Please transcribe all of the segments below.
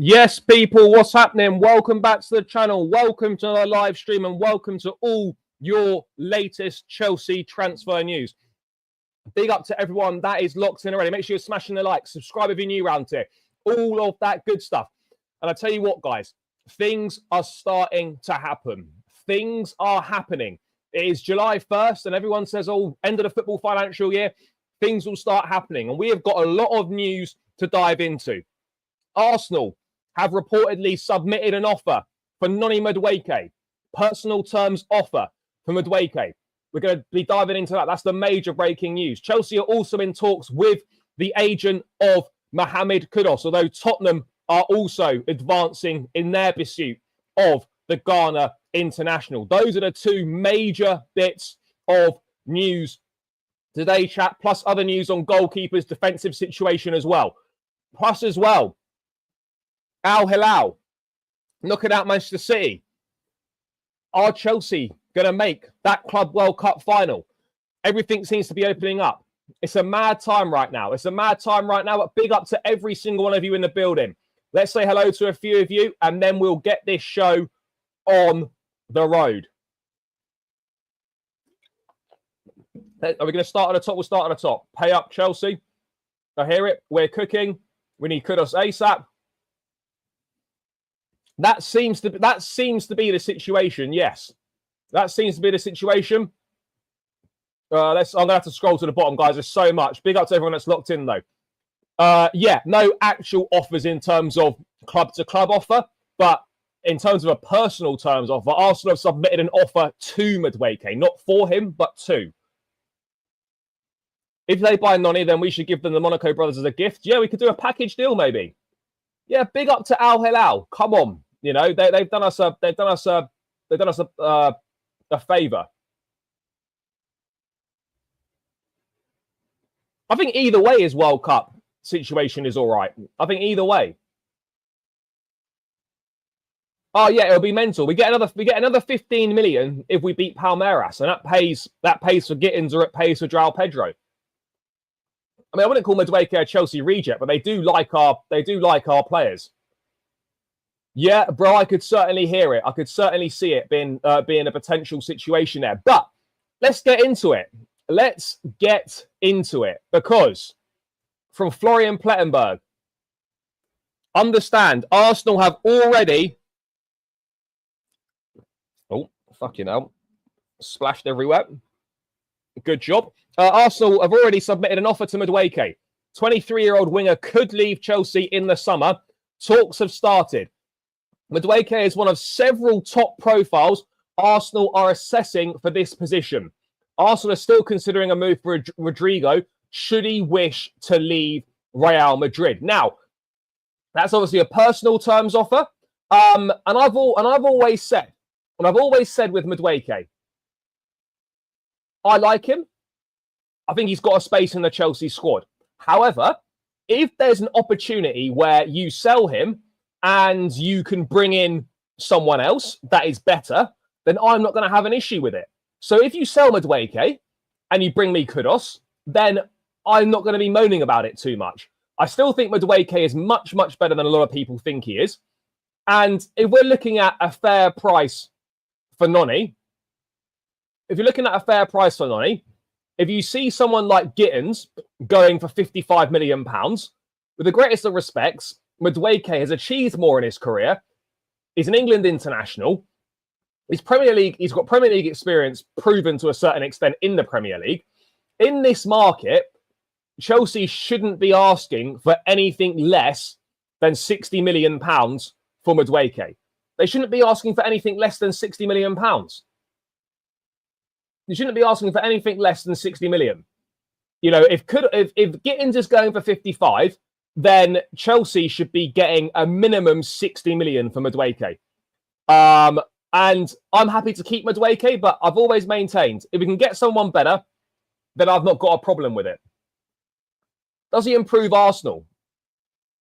Yes, people, what's happening? Welcome back to the channel. Welcome to our live stream and welcome to all your latest Chelsea transfer news. Big up to everyone that is locked in already. Make sure you're smashing the like, subscribe if you're new around here. All of that good stuff. And I tell you what, guys, things are starting to happen. Things are happening. It is July 1st and everyone says, oh, end of the football financial year, things will start happening. And we have got a lot of news to dive into. Arsenal have reportedly submitted an offer for Noni Madueke. Personal terms offer for Madueke. We're going to be diving into that. That's the major breaking news. Chelsea are also in talks with the agent of Mohammed Kudus, although Tottenham are also advancing in their pursuit of the Ghana international. Those are the two major bits of news today, chat, plus other news on goalkeepers' defensive situation as well. Plus as well, Al Hilal knocking out Manchester City. Are Chelsea going to make that Club World Cup final? Everything seems to be opening up. It's a mad time right now. It's a mad time right now, but big up to every single one of you in the building. Let's say hello to a few of you, and then we'll get this show on the road. Are we going to start at the top? We'll start at the top. Pay up, Chelsea. I hear it. We're cooking. We need Kudus ASAP. That seems to be the situation. Yes, that seems to be the situation. I'm gonna have to scroll to the bottom, guys. There's so much. Big up to everyone that's locked in, though. Yeah, no actual offers in terms of club to club offer, but in terms of a personal terms offer, Arsenal have submitted an offer to Madueke, not for him, but to. If they buy Noni, then we should give them the Monaco brothers as a gift. Yeah, we could do a package deal, maybe. Yeah, big up to Al Hilal. Come on. You know, they've done us a favour. I think either way his World Cup situation is all right. I think either way. Oh yeah, it'll be mental. We get another 15 million if we beat Palmeiras, and that pays for Gittins or it pays for Joao Pedro. I mean, I wouldn't call Madueke a Chelsea reject, but they do like our players. Yeah, bro, I could certainly hear it. I could certainly see it being a potential situation there. But let's get into it. Let's get into it. Because from Florian Plettenberg, understand, Arsenal have already... Oh, fucking hell. Splashed everywhere. Good job. Arsenal have already submitted an offer to Madueke. 23-year-old winger could leave Chelsea in the summer. Talks have started. Madueke is one of several top profiles Arsenal are assessing for this position. Arsenal are still considering a move for Rodrigo should he wish to leave Real Madrid. Now, that's obviously a personal terms offer. And I've always said with Madueke, I like him. I think he's got a space in the Chelsea squad. However, if there's an opportunity where you sell him and you can bring in someone else that is better, then I'm not going to have an issue with it. So if you sell Madueke and you bring me Kudus, then I'm not going to be moaning about it too much. I still think Madueke is much, much better than a lot of people think he is. And if we're looking at a fair price for Noni, if you're looking at a fair price for Noni, if you see someone like Gittins going for £55 million, with the greatest of respects, Madueke has achieved more in his career. He's an England international. He's got Premier League experience proven to a certain extent in the Premier League. In this market, Chelsea shouldn't be asking for anything less than £60 million for Madueke. They shouldn't be asking for anything less than £60 million. You shouldn't be asking for anything less than 60 million. You know, if Gittins is going for 55, then Chelsea should be getting a minimum 60 million for Madueke. And I'm happy to keep Madueke, but I've always maintained if we can get someone better, then I've not got a problem with it. Does he improve Arsenal?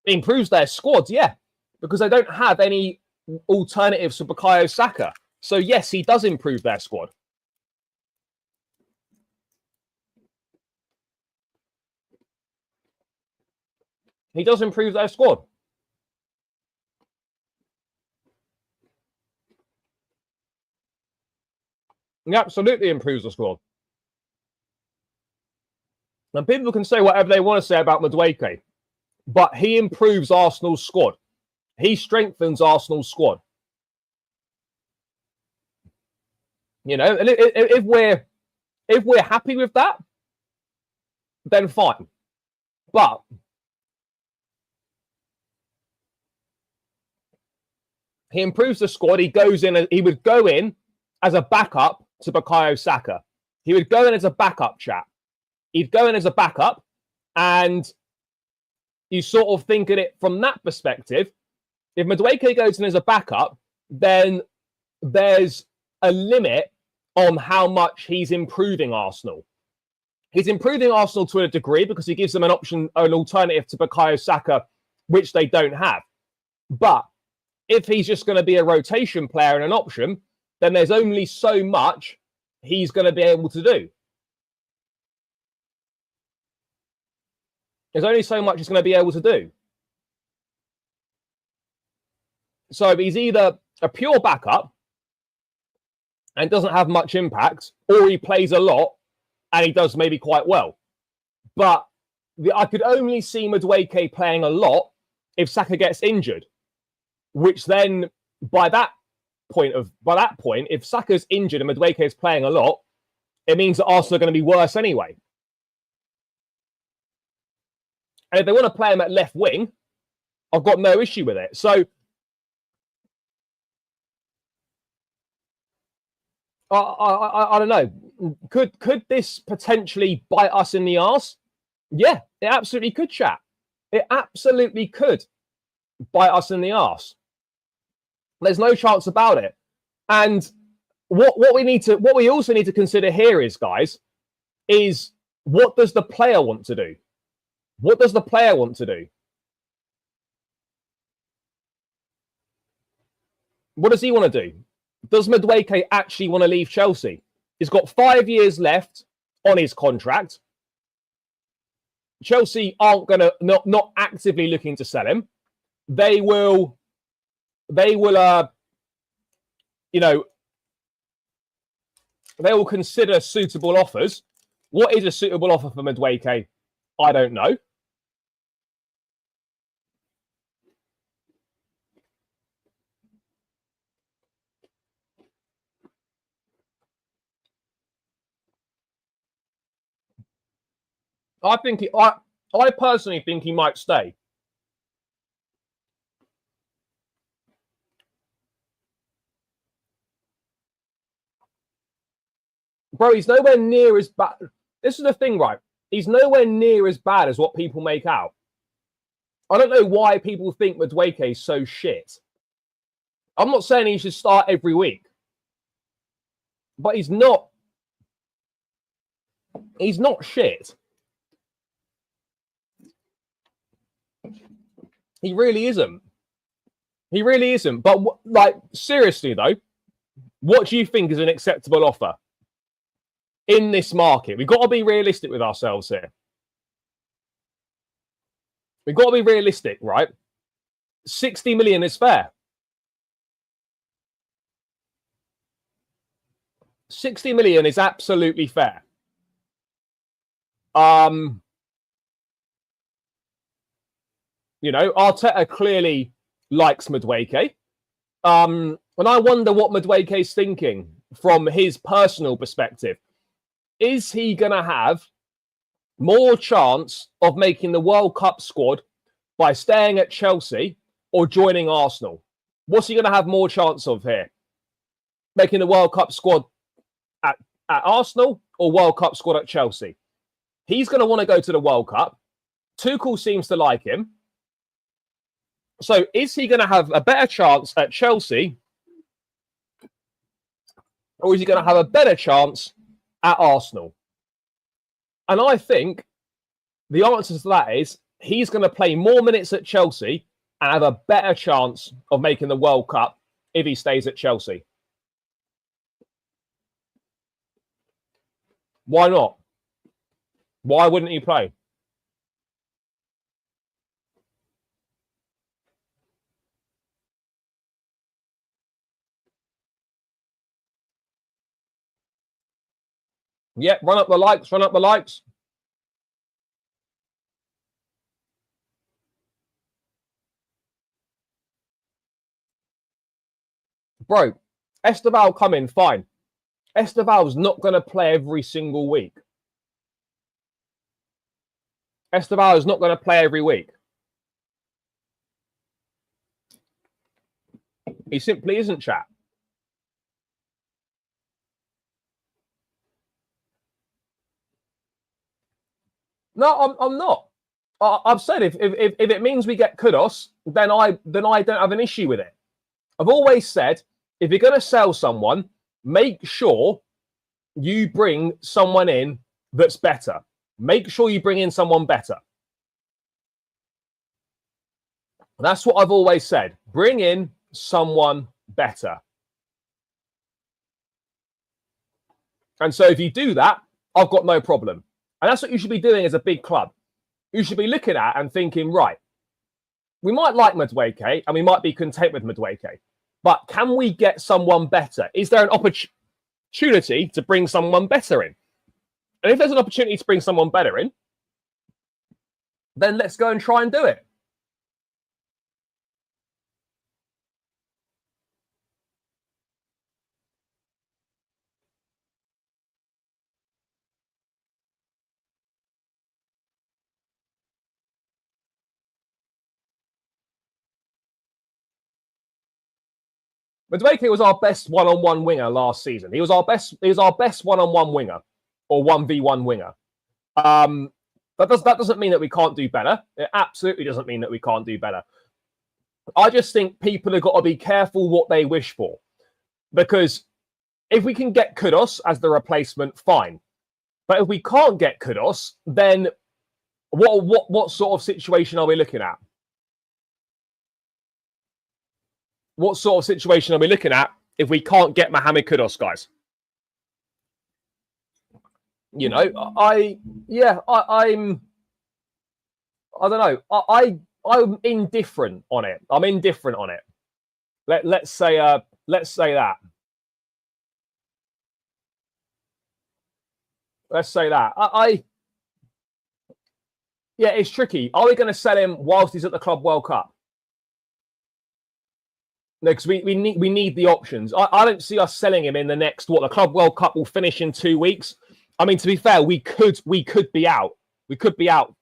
He improves their squad, yeah, because they don't have any alternatives for Bukayo Saka. So yes, he does improve their squad. He does improve their squad. He absolutely improves the squad. And people can say whatever they want to say about Madueke, but he improves Arsenal's squad. He strengthens Arsenal's squad. You know, and if we're happy with that, then fine. But he improves the squad. He goes in. He would go in as a backup to Bukayo Saka. He would go in as a backup, chap. He'd go in as a backup, and you sort of think of it from that perspective. If Madueke goes in as a backup, then there's a limit on how much he's improving Arsenal. He's improving Arsenal to a degree because he gives them an option, an alternative to Bukayo Saka, which they don't have. But if he's just going to be a rotation player and an option, then there's only so much he's going to be able to do. There's only so much he's going to be able to do. So he's either a pure backup and doesn't have much impact, or he plays a lot and he does maybe quite well. But I could only see Madueke playing a lot if Saka gets injured, which then by that point, if Saka's injured and Madueke is playing a lot, it means that Arsenal are going to be worse anyway. And if they want to play him at left wing, I've got no issue with it. So I don't know. Could this potentially bite us in the arse? Yeah, it absolutely could, chat. It absolutely could bite us in the arse. There's no chance about it. And what we also need to consider here is, guys, is what does the player want to do? What does the player want to do? What does he want to do? Does Madueke actually want to leave Chelsea? He's got 5 years left on his contract. Chelsea aren't going to not actively looking to sell him. They will consider suitable offers. What is a suitable offer for Madueke? I don't know. I personally think he might stay. Bro, he's nowhere near as bad. This is the thing, right? He's nowhere near as bad as what people make out. I don't know why people think Madueke is so shit. I'm not saying he should start every week. But he's not. He's not shit. He really isn't. He really isn't. But, like, seriously, though, what do you think is an acceptable offer in this market? We've got to be realistic with ourselves here. We've got to be realistic, right? 60 million is fair. 60 million is absolutely fair. You know, Arteta clearly likes Madueke. And I wonder what Madueke's thinking from his personal perspective. Is he going to have more chance of making the World Cup squad by staying at Chelsea or joining Arsenal? What's he going to have more chance of here? Making the World Cup squad at Arsenal or World Cup squad at Chelsea? He's going to want to go to the World Cup. Tuchel seems to like him. So is he going to have a better chance at Chelsea, or is he going to have a better chance at Arsenal? And I think the answer to that is he's going to play more minutes at Chelsea and have a better chance of making the World Cup if he stays at Chelsea. Why not? Why wouldn't he play? Yep, run up the likes, run up the likes. Bro, Esteval come in, fine. Esteval's not going to play every single week. Esteval is not going to play every week. He simply isn't, chat. No, I'm not. I've said if it means we get Kudus, then I don't have an issue with it. I've always said if you're going to sell someone, make sure you bring someone in that's better. Make sure you bring in someone better. That's what I've always said. Bring in someone better. And so if you do that, I've got no problem. And that's what you should be doing as a big club. You should be looking at and thinking, right, we might like Madueke and we might be content with Madueke, but can we get someone better? Is there an opportunity to bring someone better in? And if there's an opportunity to bring someone better in, then let's go and try and do it. Madueke was our best one-on-one winger last season. He was our best one-on-one winger or 1v1 winger. That doesn't mean that we can't do better. It absolutely doesn't mean that we can't do better. I just think people have got to be careful what they wish for. Because if we can get Kudus as the replacement, fine. But if we can't get Kudus, then what sort of situation are we looking at? What sort of situation are we looking at if we can't get Mohammed Kudus, guys? You know, I don't know. I'm indifferent on it. I'm indifferent on it. Let's say that. Let's say that. Yeah, it's tricky. Are we going to sell him whilst he's at the Club World Cup? No, because we need the options. I don't see us selling him in the next, the Club World Cup will finish in 2 weeks. I mean, to be fair, we could be out. We could be out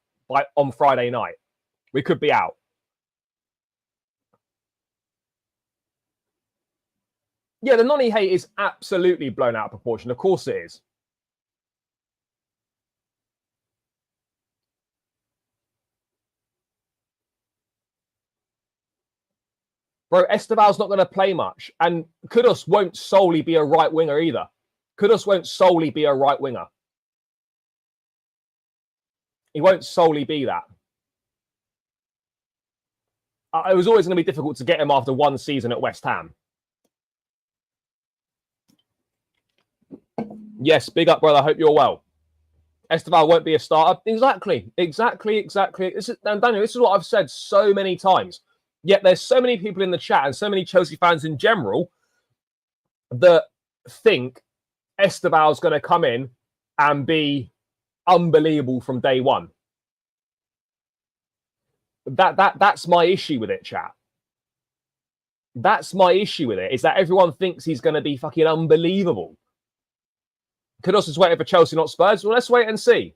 on Friday night. We could be out. Yeah, the Noni hate is absolutely blown out of proportion. Of course it is. Bro, Esteval's not going to play much. And Kudus won't solely be a right winger either. Kudus won't solely be a right winger. He won't solely be that. It was always going to be difficult to get him after one season at West Ham. Yes, big up, brother. I hope you're well. Esteval won't be a starter. Exactly. And Daniel, this is what I've said so many times. Yet there's so many people in the chat and so many Chelsea fans in general that think Esteval's going to come in and be unbelievable from day one. That's my issue with it, chat. That's my issue with it, is that everyone thinks he's going to be fucking unbelievable. Kudus is waiting for Chelsea, not Spurs. Well, let's wait and see.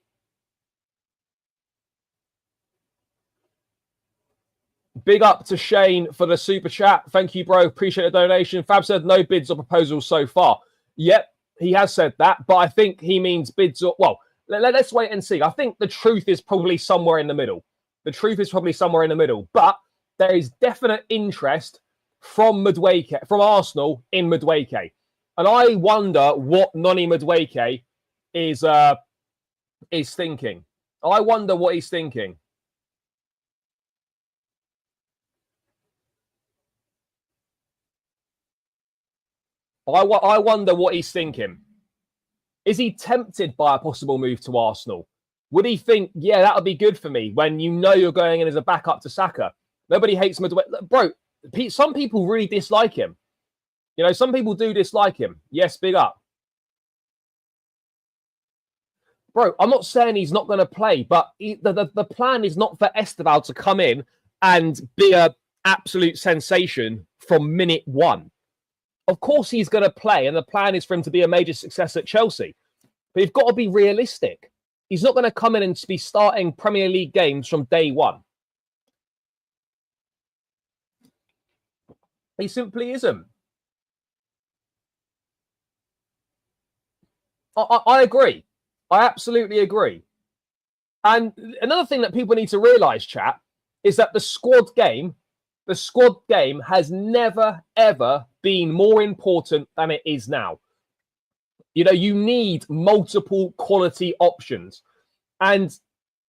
Big up to Shane for the super chat. Thank you, bro. Appreciate the donation. Fab said no bids or proposals so far. Yep, he has said that, but I think he means bids or... Well, let's wait and see. I think the truth is probably somewhere in the middle. The truth is probably somewhere in the middle. But there is definite interest from Madueke, from Arsenal in Madueke. And I wonder what Noni Madueke is thinking. I wonder what he's thinking. I wonder what he's thinking. Is he tempted by a possible move to Arsenal? Would he think, yeah, that would be good for me when you know you're going in as a backup to Saka? Nobody hates Madueke. Bro, some people really dislike him. You know, some people do dislike him. Yes, big up. bro, I'm not saying he's not going to play, but the plan is not for Esteval to come in and be an absolute sensation from minute one. Of course he's going to play, and the plan is for him to be a major success at Chelsea. But you've got to be realistic. He's not going to come in and be starting Premier League games from day one. He simply isn't. I agree. I absolutely agree. And another thing that people need to realise, chat, is that the squad game has never, ever been more important than it is now. You know, you need multiple quality options. And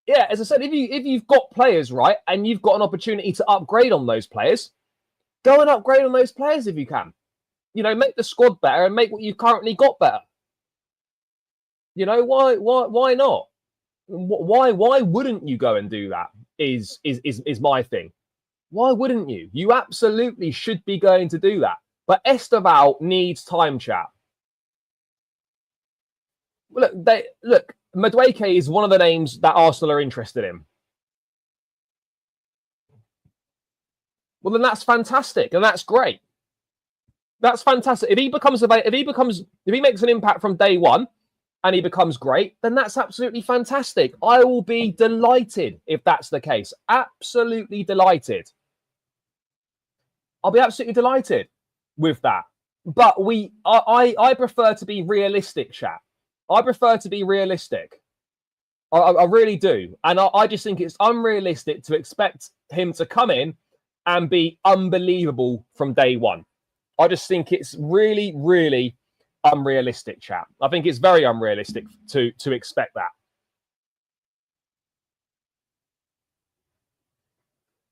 yeah, as I said, if you've got players, right, and you've got an opportunity to upgrade on those players, go and upgrade on those players if you can. You know, make the squad better and make what you've currently got better. You know, why not? Why wouldn't you go and do that? Is my thing. Why wouldn't you? You absolutely should be going to do that. But Esteval needs time, chat. Look, Madueke is one of the names that Arsenal are interested in. Well, then that's fantastic, and that's great. That's fantastic. If he makes an impact from day one, and he becomes great, then that's absolutely fantastic. I will be delighted if that's the case. Absolutely delighted. I'll be absolutely delighted with that. But I prefer to be realistic, chat. I prefer to be realistic. I really do. And I just think it's unrealistic to expect him to come in and be unbelievable from day one. I just think it's really, really unrealistic, chat. I think it's very unrealistic to expect that.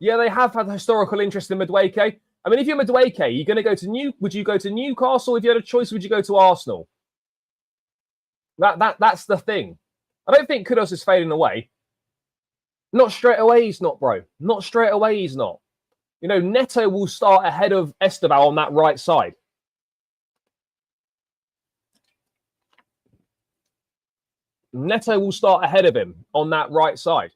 Yeah, they have had historical interest in Madueke. I mean, if you're Madueke, you're going to go to would you go to Newcastle? If you had a choice, would you go to Arsenal? That's the thing. I don't think Kudus is fading away. Not straight away, he's not, bro. Not straight away, he's not. You know, Neto will start ahead of Esteval on that right side. Neto will start ahead of him on that right side.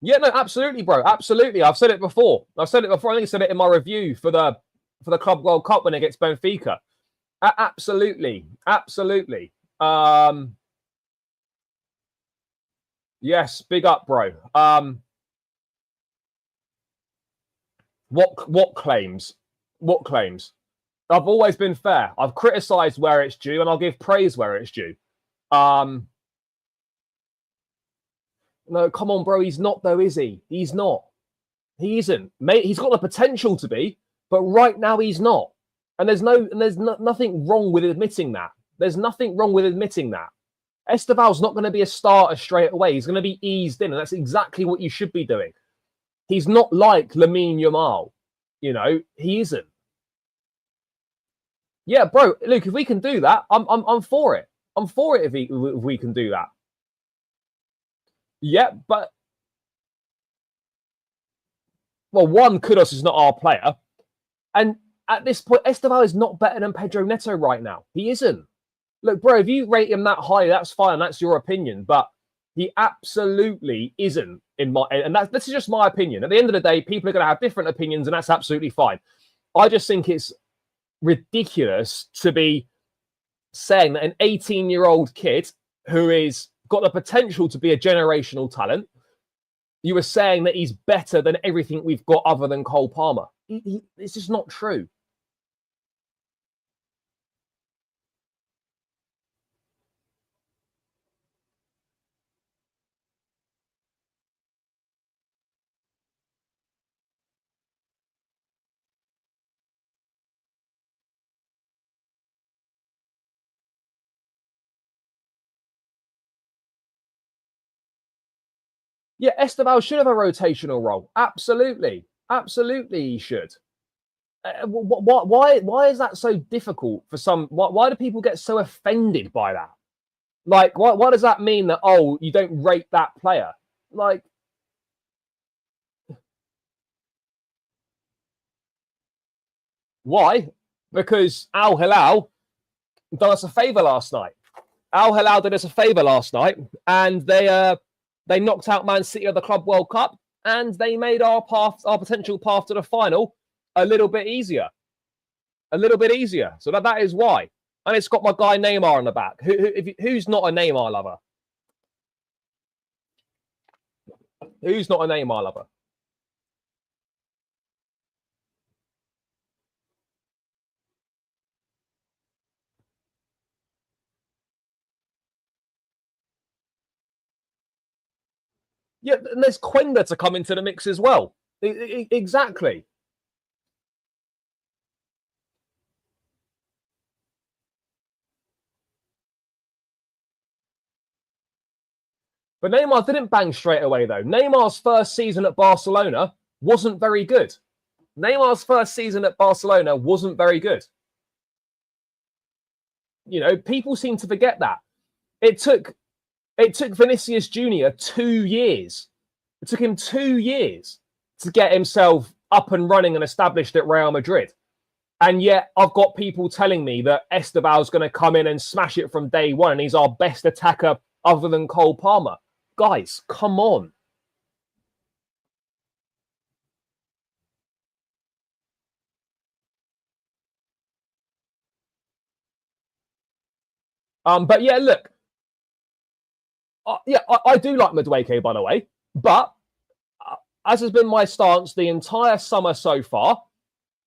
Yeah, no, absolutely, bro. Absolutely. I've said it before. I think I said it in my review for the Club World Cup when it gets Benfica. Absolutely. Absolutely. Yes, big up, bro. What claims? What claims? I've always been fair. I've criticised where it's due, and I'll give praise where it's due. No, come on, bro. He's not, though, is he? He's not. He isn't. Mate, he's got the potential to be, but right now he's not. And there's nothing wrong with admitting that. There's nothing wrong with admitting that. Esteval's not going to be a starter straight away. He's going to be eased in, and that's exactly what you should be doing. He's not like Lamine Yamal. You know, he isn't. Yeah, bro. Look, if we can do that, I'm for it. I'm for it if we can do that. Yeah, but well, one, Kudus is not our player, and at this point, Esteval is not better than Pedro Neto right now. He isn't. Look, bro, if you rate him that high, that's fine. That's your opinion, but he absolutely isn't in my. And this is just my opinion. At the end of the day, people are going to have different opinions, and that's absolutely fine. I just think it's ridiculous to be saying that an 18-year-old kid who is got the potential to be a generational talent, you were saying that he's better than everything we've got other than Cole Palmer. It's just not true. Yeah, Esteval should have a rotational role. Absolutely. Absolutely, he should. Why is that so difficult for some? Why do people get so offended by that? Like, what does that mean that, oh, you don't rate that player? Like, why? because Al Hilal done us a favour last night. Al Hilal did us a favour last night, and they knocked out Man City of the Club World Cup, and they made our potential path to the final a little bit easier. A little bit easier. So that is why. And it's got my guy Neymar on the back. Who's not a Neymar lover? Who's not a Neymar lover? Yeah, and there's Quenda to come into the mix as well. Exactly. But Neymar didn't bang straight away, though. Neymar's first season at Barcelona wasn't very good. Neymar's first season at Barcelona wasn't very good. You know, people seem to forget that. It took Vinicius Jr. 2 years. It took him 2 years to get himself up and running and established at Real Madrid. And yet I've got people telling me that Estebal's going to come in and smash it from day one and he's our best attacker other than Cole Palmer. Guys, come on. But yeah, look. I do like Madueke, by the way. But as has been my stance the entire summer so far,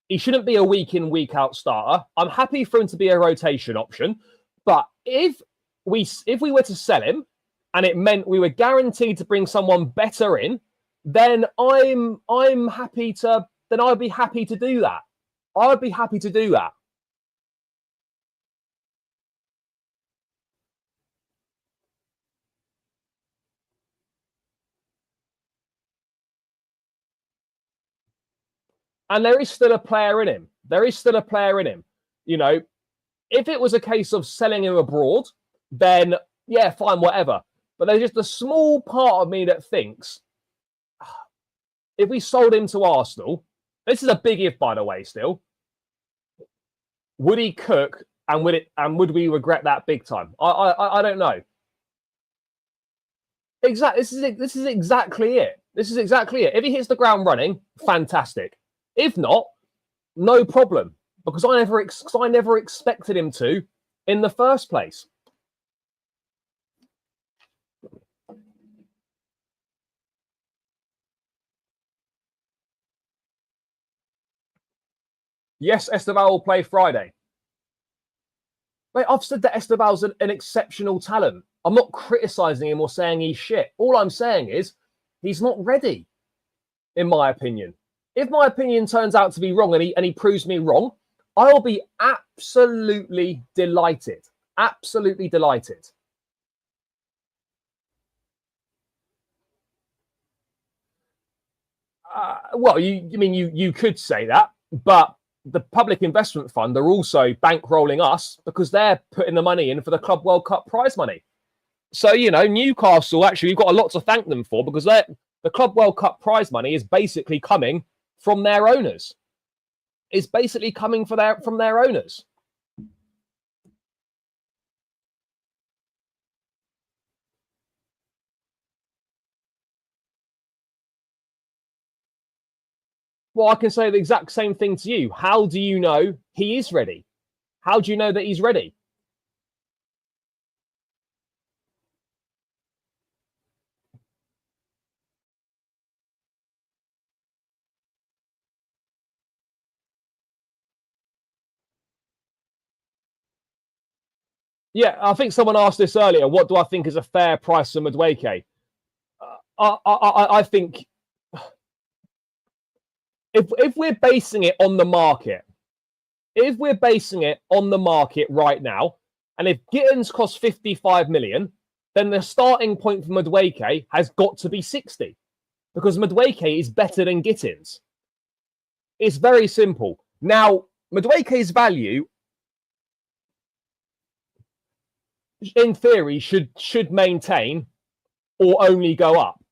he shouldn't be a week in, week out starter. I'm happy for him to be a rotation option. But if we were to sell him and it meant we were guaranteed to bring someone better in, then I'm happy to, then I'd be happy to do that. I'd be happy to do that. And there is still a player in him. There is still a player in him. You know, if it was a case of selling him abroad, then yeah, fine, whatever. But there's just a small part of me that thinks if we sold him to Arsenal, this is a big if, by the way, still, would he cook and would we regret that big time? I don't know. Exactly. This is exactly it. This is exactly it. If he hits the ground running, fantastic. If not, no problem, because I never expected him to in the first place. Yes, Esteban will play Friday. Mate, I've said that Esteban's an exceptional talent. I'm not criticising him or saying he's shit. All I'm saying is he's not ready, in my opinion. If my opinion turns out to be wrong and he proves me wrong, I'll be absolutely delighted. Absolutely delighted. Well, you could say that, but the Public Investment Fund are also bankrolling us because they're putting the money in for the Club World Cup prize money. So, you know, Newcastle, actually, we've got a lot to thank them for because the Club World Cup prize money is basically coming from their owners. It's basically coming from their owners. Well, I can say the exact same thing to you. How do you know he is ready? How do you know that he's ready? Yeah, I think someone asked this earlier. What do I think is a fair price for Madueke? I think if we're basing it on the market, right now, and if Gittins costs 55 million, then the starting point for Madueke has got to be 60 because Madueke is better than Gittins. It's very simple. Now, Madueke's value, in theory, should maintain or only go up.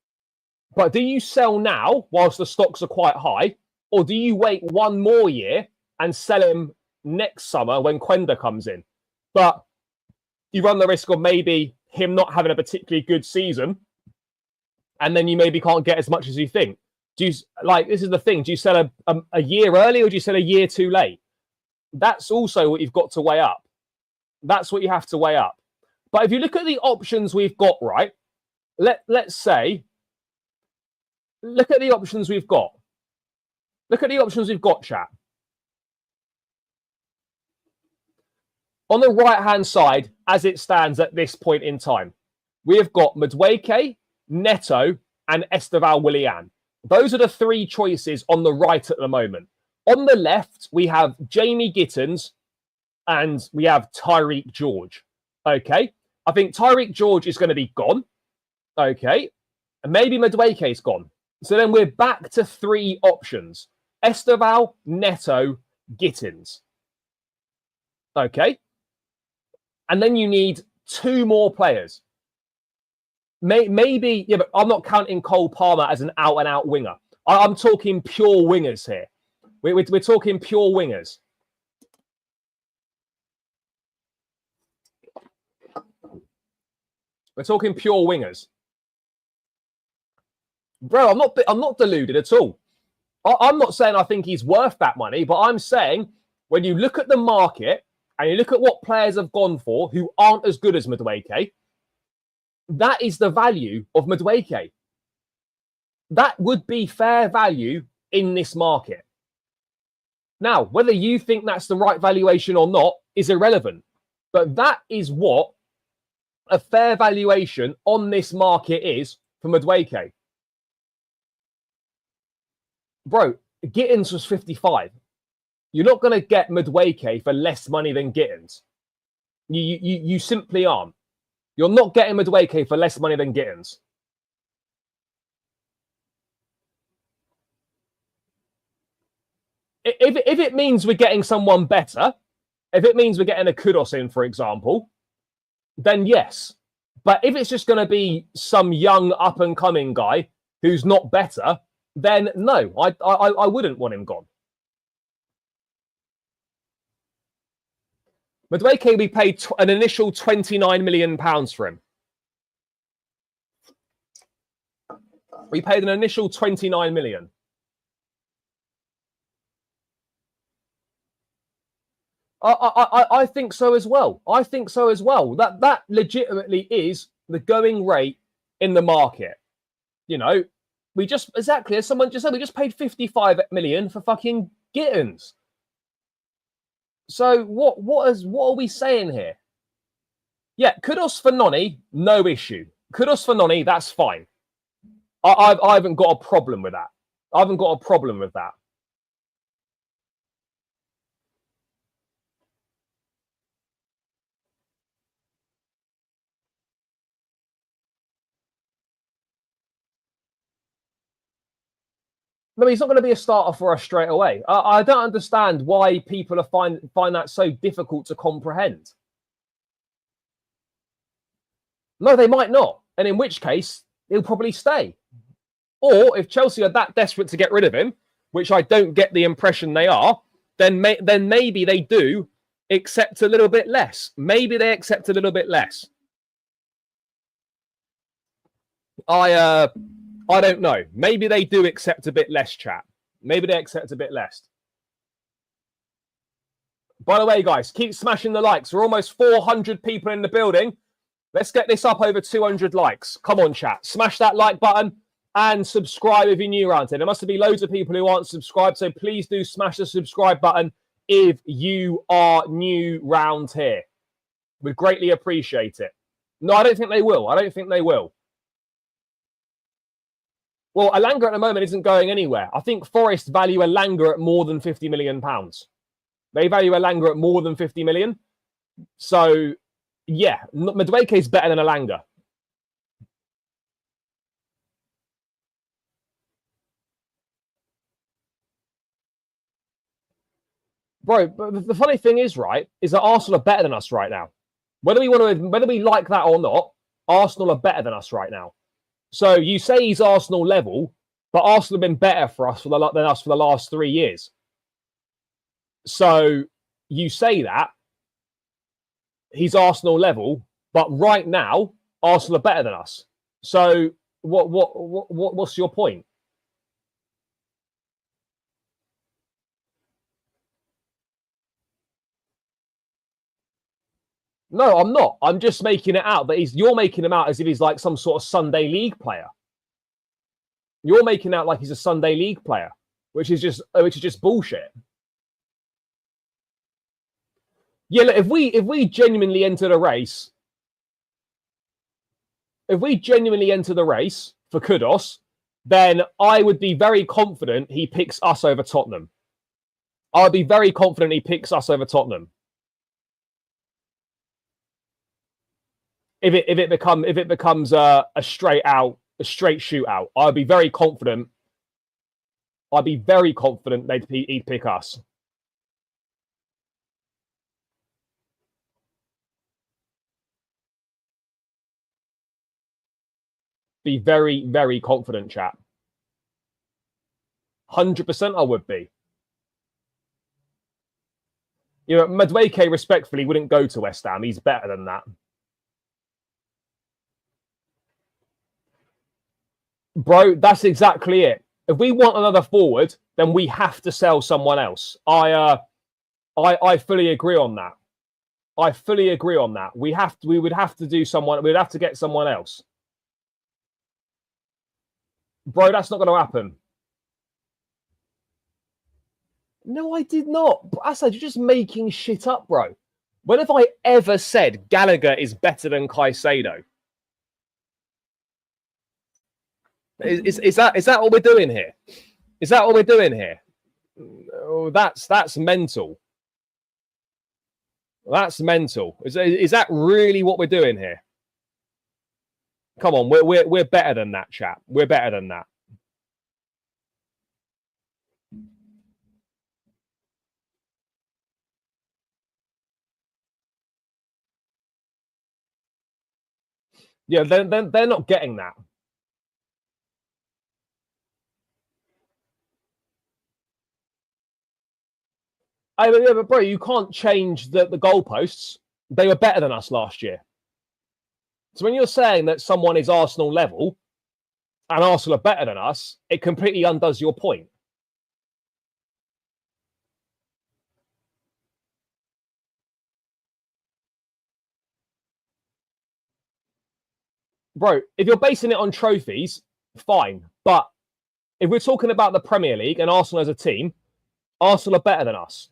But do you sell now whilst the stocks are quite high, or do you wait one more year and sell him next summer when Quenda comes in. But you run the risk of maybe him not having a particularly good season, and then you maybe can't get as much as you think. Do you, like, this is the thing, do you sell a year early or do you sell a year too late? That's also what you've got to weigh up. That's what you have to weigh up. But if you look at the options we've got, right, let's say, look at the options we've got. Look at the options we've got, chat. On the right-hand side, as it stands at this point in time, we have got Madueke, Neto, and Esteval Willian. Those are the three choices on the right at the moment. On the left, we have Jamie Gittins and we have Tyreek George. Okay. I think Tyreek George is going to be gone. Okay. And maybe Madueke is gone. So then we're back to three options. Esteval, Neto, Gittins. Okay. And then you need two more players. Maybe, yeah, but I'm not counting Cole Palmer as an out-and-out winger. I'm talking pure wingers here. We're talking pure wingers. We're talking pure wingers. Bro, I'm not deluded at all. I'm not saying I think he's worth that money, but I'm saying when you look at the market and you look at what players have gone for who aren't as good as Madueke, that is the value of Madueke. That would be fair value in this market. Now, whether you think that's the right valuation or not is irrelevant. But that is what a fair valuation on this market is for Madueke. Bro, Gittins was 55. You're not going to get Madueke for less money than Gittins. You simply aren't. You're not getting Madueke for less money than Gittins. If it means we're getting someone better, if it means we're getting a Kudus in, for example, then yes. But if it's just going to be some young up-and-coming guy who's not better, then no, I wouldn't want him gone. Madueke, we paid an initial £29 million for him. We paid an initial 29 million. I think so as well. I think so as well. That legitimately is the going rate in the market. You know, we just, exactly as someone just said, we just paid 55 million for fucking Gittins. So what are we saying here? Yeah, Kudus for Noni, no issue. Kudus for Noni, that's fine. I haven't got a problem with that. I haven't got a problem with that. No, he's not going to be a starter for us straight away. I don't understand why people are find that so difficult to comprehend. No, they might not. And in which case, he'll probably stay. Or if Chelsea are that desperate to get rid of him, which I don't get the impression they are, then maybe they do accept a little bit less. Maybe they accept a little bit less. I don't know. Maybe they do accept a bit less, chat. Maybe they accept a bit less. By the way, guys, keep smashing the likes. We're almost 400 people in the building. Let's get this up over 200 likes. Come on, chat. Smash that like button and subscribe if you're new around here. There must be loads of people who aren't subscribed, so please do smash the subscribe button if you are new round here. We'd greatly appreciate it. No, I don't think they will. I don't think they will. Well, Elanga at the moment isn't going anywhere. I think Forest value Elanga at more than £50 million. They value Elanga at more than 50 million. So, yeah, Madueke is better than Elanga. Bro, but the funny thing is, right, is that Arsenal are better than us right now. Whether we like that or not, Arsenal are better than us right now. So you say he's Arsenal level, but Arsenal have been better for us than us for the last 3 years. So, you say that he's Arsenal level, but right now Arsenal are better than us. So what's your point? No, I'm not. I'm just making it out that you're making him out as if he's like some sort of Sunday league player. You're making out like he's a Sunday league player, which is just bullshit. Yeah, look, if we genuinely enter the race, for Kudus, then I would be very confident he picks us over Tottenham. I would be very confident he picks us over Tottenham. If it becomes a straight shootout, I'd be very confident. I'd be very confident he'd pick us. Be very, very confident, chap. 100% I would be. You know, Madueke respectfully wouldn't go to West Ham. He's better than that. Bro, that's exactly it. If we want another forward, then we have to sell someone else. I fully agree on that. I fully agree on that. We would have to do someone. We'd have to get someone else. Bro, that's not going to happen. No, I did not. I said, you're just making shit up, bro. When have I ever said Gallagher is better than Caicedo? Is that what we're doing here? Is that what we're doing here? Oh, that's mental. That's mental. Is that really what we're doing here? Come on, we're better than that, chap. We're better than that. Yeah, they're not getting that. Yeah, but bro, you can't change the goalposts. They were better than us last year. So when you're saying that someone is Arsenal level and Arsenal are better than us, it completely undoes your point. Bro, if you're basing it on trophies, fine. But if we're talking about the Premier League and Arsenal as a team, Arsenal are better than us.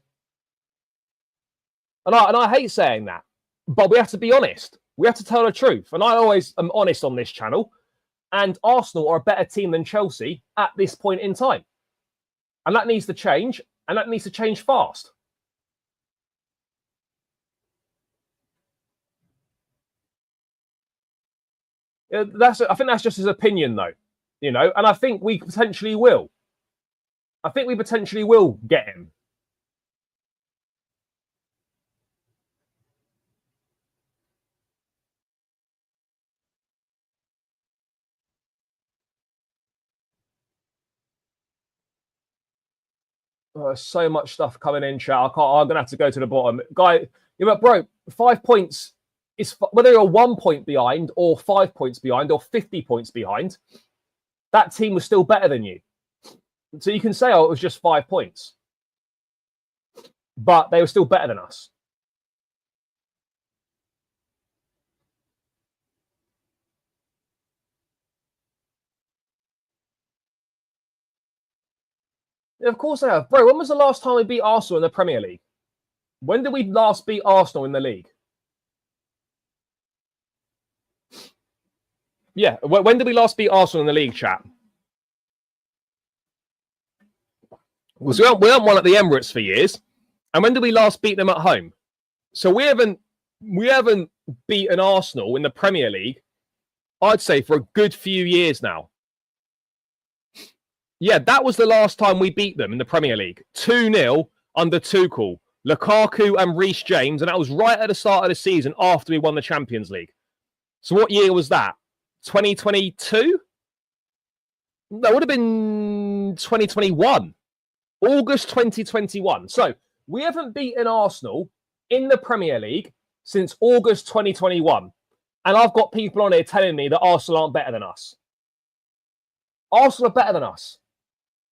And I hate saying that, but we have to be honest. We have to tell the truth. And I always am honest on this channel. And Arsenal are a better team than Chelsea at this point in time. And that needs to change. And that needs to change fast. I think that's just his opinion, though. You know, and I think we potentially will. I think we potentially will get him. So much stuff coming in, chat. I'm going to have to go to the bottom. Guy, yeah, but bro, 5 points is whether you're 1 point behind or 5 points behind or 50 points behind, that team was still better than you. So you can say, oh, it was just 5 points. But they were still better than us. Of course I have. Bro, when was the last time we beat Arsenal in the Premier League? When did we last beat Arsenal in the league? Yeah, when did we last beat Arsenal in the league, chat? Well, so we haven't won at the Emirates for years. And when did we last beat them at home? So we haven't beaten Arsenal in the Premier League, I'd say, for a good few years now. Yeah, that was the last time we beat them in the Premier League. 2-0 under Tuchel. Lukaku and Reece James, and that was right at the start of the season after we won the Champions League. So what year was that? 2022? That would have been 2021. August 2021. So We haven't beaten Arsenal in the Premier League since August 2021. And I've got people on here telling me that Arsenal aren't better than us. Arsenal are better than us.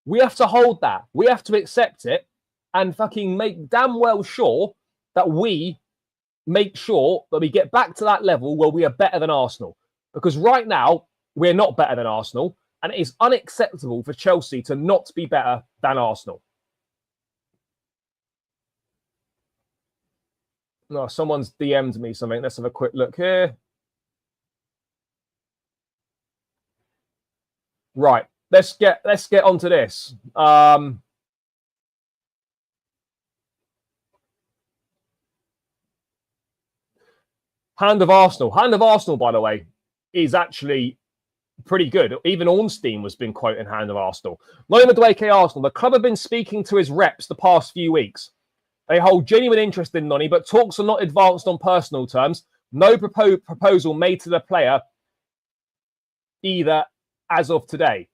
We have to hold that. We have to accept it and fucking make damn well sure that we make sure that we get back to that level where we are better than Arsenal. Because right now, we're not better than Arsenal. And it is unacceptable for Chelsea to not be better than Arsenal. No, someone's DM'd me something. Let's have a quick look here. Right. Let's get onto this. Hand of Arsenal. Hand of Arsenal, by the way, is actually pretty good. Even Ornstein has been quoting Hand of Arsenal. Noni Madueke Arsenal. The club have been speaking to his reps the past few weeks. They hold genuine interest in Noni, but talks are not advanced on personal terms. No proposal made to the player either as of today.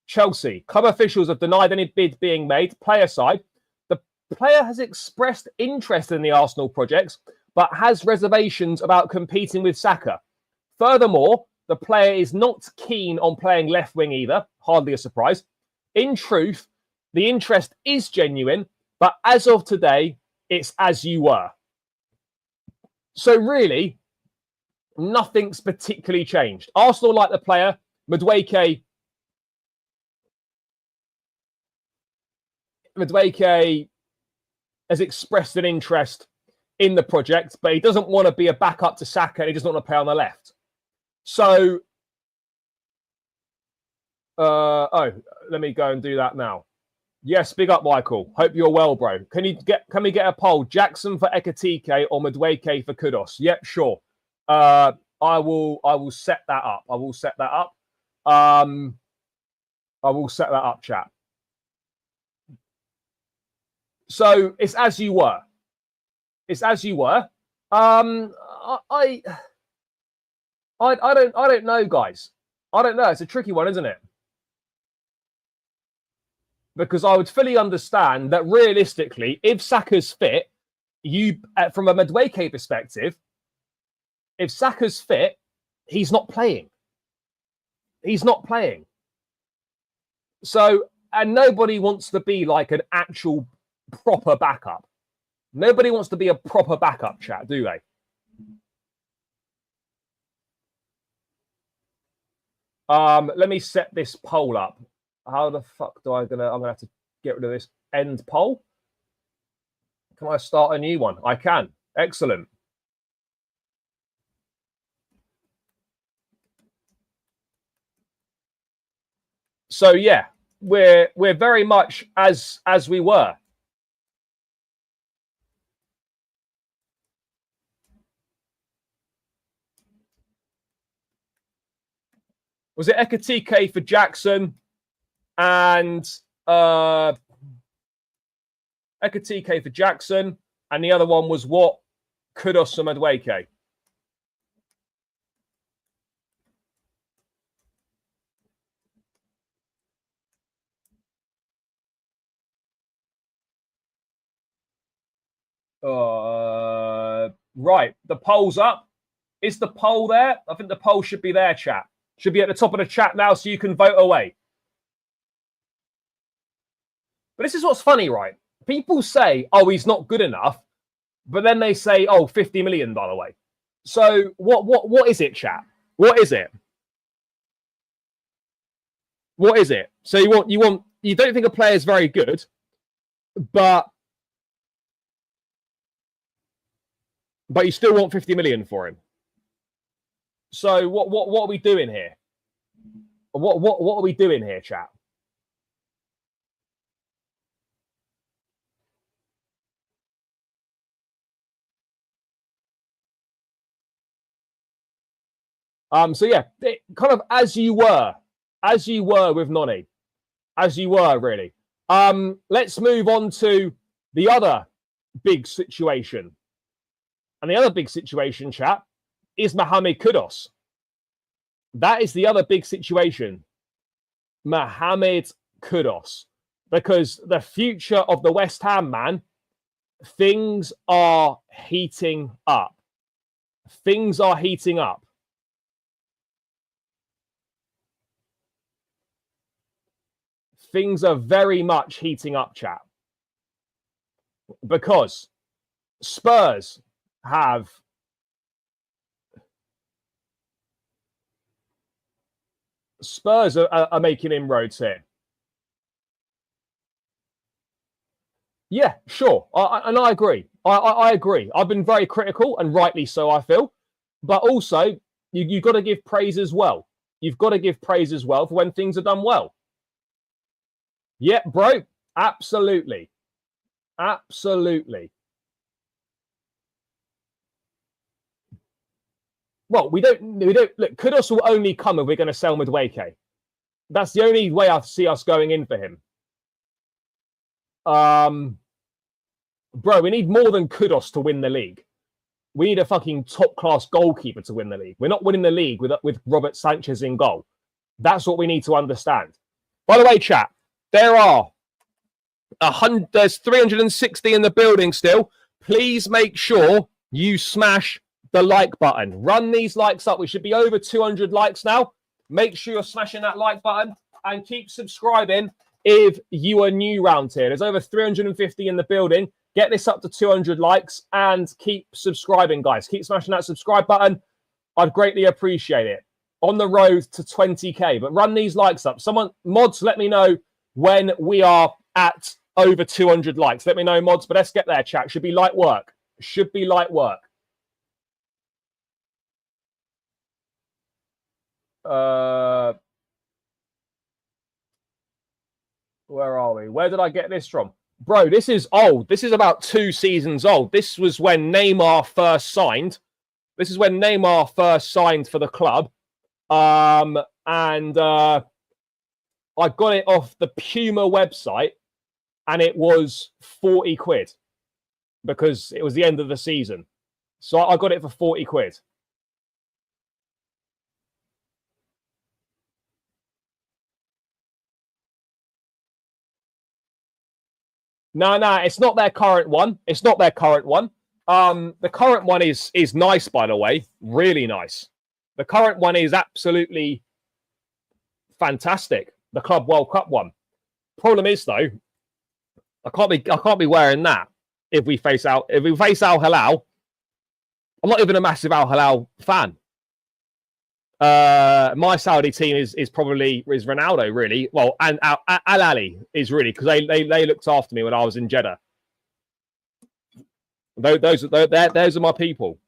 Chelsea. Club officials have denied any bid being made. Player side. The player has expressed interest in the Arsenal projects, but has reservations about competing with Saka. Furthermore, the player is not keen on playing left wing either. Hardly a surprise. In truth, the interest is genuine, but as of today, it's as you were. So really, nothing's particularly changed. Arsenal like the player. Madueke has expressed an interest in the project, but he doesn't want to be a backup to Saka and he doesn't want to play on the left. So, let me go and do that now. Yes, big up, Michael. Hope you're well, bro. Can we get a poll? Jackson for Ekatike or Madueke for Kudus? Yep, sure. I will set that up. I will set that up. I will set that up, chat. So it's as you were. It's as you were. I don't know, guys. I don't know. It's a tricky one, isn't it? Because I would fully understand that realistically, if Saka's fit, from a Madueke perspective, if Saka's fit, he's not playing. He's not playing. So, and nobody wants to be like an actual proper backup. Nobody wants to be a proper backup, chat, do they? Let me set this poll up. How the fuck do I'm gonna have to get rid of this end poll. Can I start a new one? I can. Excellent. So yeah, we're very much as we were. Was it Ekatike for Jackson and Ekatike for Jackson, and the other one was what? Kudus and Madueke. Right, the poll's up. Is the poll there? I think the poll should be there, chat. Should be at the top of the chat now so you can vote away. But this is what's funny, right? People say, oh, he's not good enough. But then they say, oh, 50 million, by the way. So what is it, chat? What is it? What is it? So you don't think a player is very good, but you still want 50 million for him. So what are we doing here? What are we doing here, chat? So yeah, kind of as you were with Noni, as you were really. Let's move on to the other big situation, and the other big situation, chat, is Mohammed Kudus. That is the other big situation, Mohammed Kudus, because the future of the West Ham man things are heating up. Things are heating up. Things are very much heating up, chat. Because Spurs have are making inroads here. Yeah, sure. And I agree. I agree. I've been very critical, and rightly so, I feel. But also, you've got to give praise as well. You've got to give praise as well for when things are done well. Yeah, bro. Absolutely. Absolutely. Well, we don't look. Kudus will only come if we're going to sell Madueke. That's the only way I see us going in for him. Bro, we need more than Kudus to win the league. We need a fucking top-class goalkeeper to win the league. We're not winning the league with Robert Sanchez in goal. That's what we need to understand. By the way, chat, there's 360 in the building still. Please make sure you smash the like button. Run these likes up. We should be over 200 likes now. Make sure you're smashing that like button and keep subscribing if you are new round here. There's over 350 in the building. Get this up to 200 likes and keep subscribing, guys. Keep smashing that subscribe button. I'd greatly appreciate it. On the road to 20k, but run these likes up. Someone, mods, let me know when we are at over 200 likes. Let me know, mods, but let's get there, chat. Should be light work. Should be light work. Where are we? Where did I get this from? Bro, this is old. This is about 2 seasons old. This was when Neymar first signed. This is when Neymar first signed for the club. I got it off the Puma website, and it was 40 quid because it was the end of the season. So I got it for 40 quid. No, it's not their current one. It's not their current one. The current one is nice, by the way. Really nice. The current one is absolutely fantastic. The Club World Cup one. Problem is though, I can't be wearing that if we face Al Hilal. I'm not even a massive Al Hilal fan. My Saudi team is probably Ronaldo, really. Well, and Al Ali is really, because they looked after me when I was in Jeddah. Those are my people.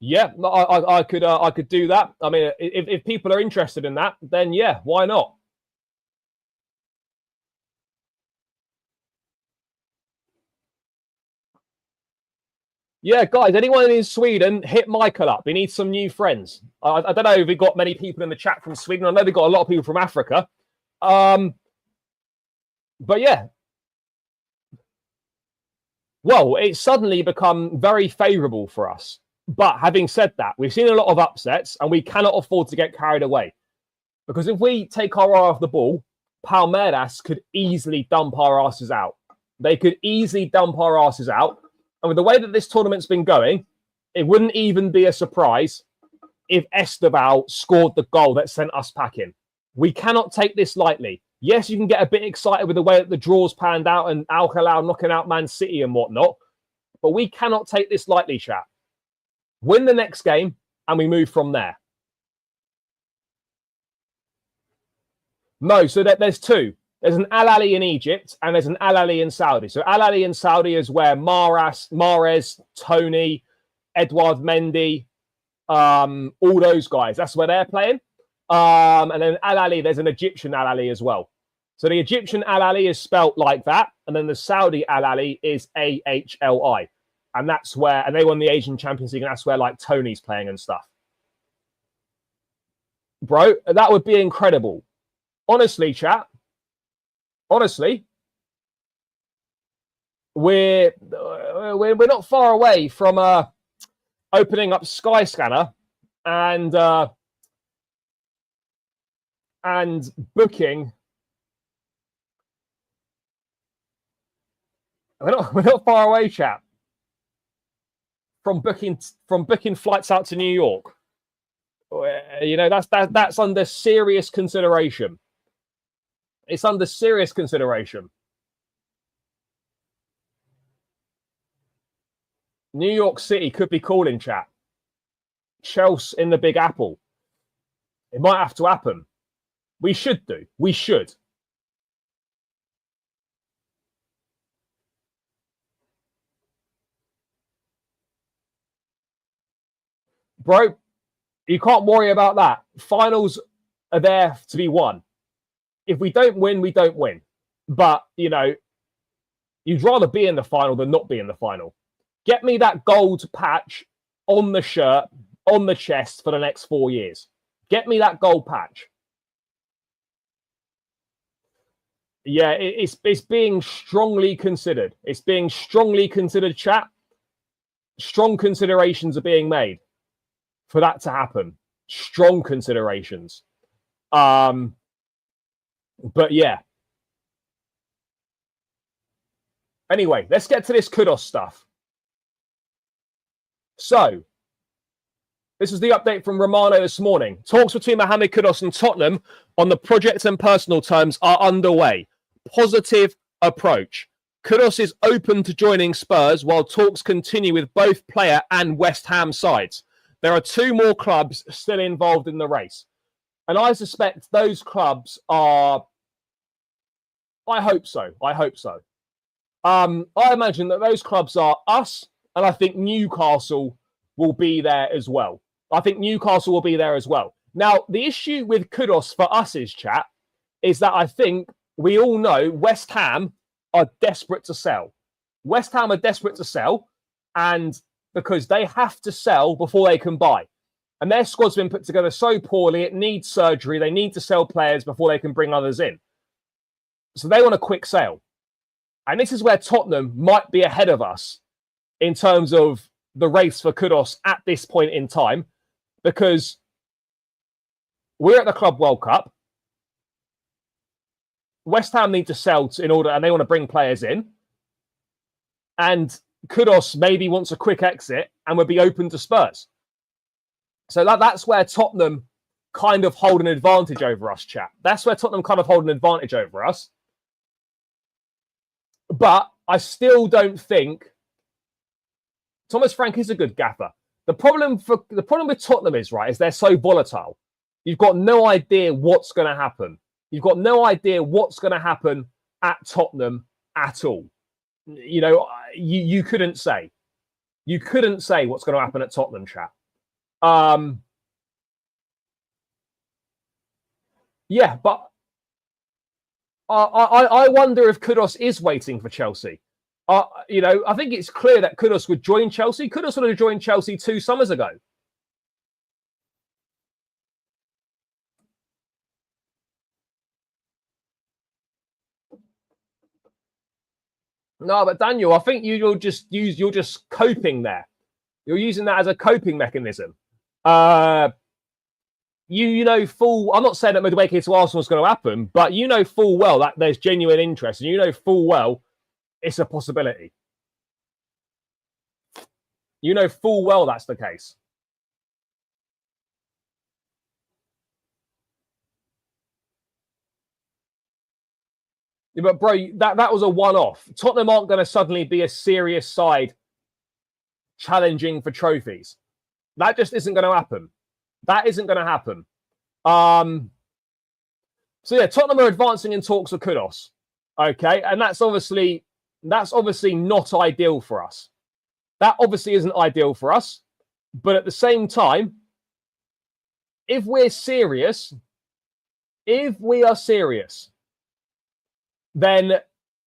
Yeah, I could do that. I mean, if people are interested in that, then yeah, why not? Yeah, guys, anyone in Sweden, hit Michael up. He needs some new friends. I don't know if we've got many people in the chat from Sweden. I know we've got a lot of people from Africa. But yeah. Well, it's suddenly become very favourable for us. But having said that, we've seen a lot of upsets, and we cannot afford to get carried away. Because if we take our eye off the ball, Palmeiras could easily dump our asses out. They could easily dump our asses out. And with the way that this tournament's been going, it wouldn't even be a surprise if Esteval scored the goal that sent us packing. We cannot take this lightly. Yes, you can get a bit excited with the way that the draws panned out and Al Hilal knocking out Man City and whatnot, but we cannot take this lightly, chat. Win the next game, and we move from there. No, so there's two. There's an Al Ali in Egypt, and there's an Al Ali in Saudi. So Al Ali in Saudi is where Mahrez, Tony, Edouard Mendy, all those guys. That's where they're playing. And then Al Ali, there's an Egyptian Al Ali as well. So the Egyptian Al Ali is spelt like that, and then the Saudi Al Ali is AHLI. And that's where, and they won the Asian Champions League, and that's where like Tony's playing and stuff. Bro, that would be incredible. Honestly, chat. Honestly, we're not far away from opening up Skyscanner and and booking. We're not far away, chap, from booking flights out to New York. You know, that's under serious consideration. It's under serious consideration. New York City could be calling, chat. Chelsea in the Big Apple. It might have to happen. We should do. We should. Bro, you can't worry about that. Finals are there to be won. If we don't win, we don't win. But, you know, you'd rather be in the final than not be in the final. Get me that gold patch on the shirt, on the chest for the next 4 years. Get me that gold patch. Yeah, it's being strongly considered. It's being strongly considered, chat. Strong considerations are being made for that to happen. Strong considerations. But yeah. Anyway, let's get to this Kudus stuff. So, this is the update from Romano this morning. Talks between Mohammed Kudus and Tottenham on the project and personal terms are underway. Positive approach. Kudus is open to joining Spurs while talks continue with both player and West Ham sides. There are 2 more clubs still involved in the race. And I suspect those clubs are... I hope so. I imagine that those clubs are us, and I think Newcastle will be there as well. Now, the issue with Kudus for us is, chat, is that I think we all know West Ham are desperate to sell. And because they have to sell before they can buy. And their squad's been put together so poorly, it needs surgery. They need to sell players before they can bring others in. So they want a quick sale. And this is where Tottenham might be ahead of us in terms of the race for Kudus at this point in time, because we're at the Club World Cup. West Ham need to sell in order, and they want to bring players in. And Kudus maybe wants a quick exit and would be open to Spurs. So that's where Tottenham kind of hold an advantage over us, chat. But I still don't think Thomas Frank is a good gaffer. The problem with Tottenham is, right, is they're so volatile. You've got no idea what's going to happen. You've got no idea what's going to happen at Tottenham at all. You know, you couldn't say. You couldn't say what's going to happen at Tottenham, chat. Yeah, but I wonder if Kudus is waiting for Chelsea. You know, I think it's clear that Kudus would join Chelsea. Kudus would have joined Chelsea 2 summers ago. No, but Daniel, I think you're just coping there. You're using that as a coping mechanism. You know full. I'm not saying that Madueke to Arsenal is going to happen, but you know full well that there's genuine interest, and you know full well it's a possibility. You know full well that's the case. Yeah, but bro, that was a one-off. Tottenham aren't going to suddenly be a serious side challenging for trophies. That just isn't going to happen. So yeah, Tottenham are advancing in talks with Kudus. Okay, and that's obviously not ideal for us. That obviously isn't ideal for us. But at the same time, if we are serious, then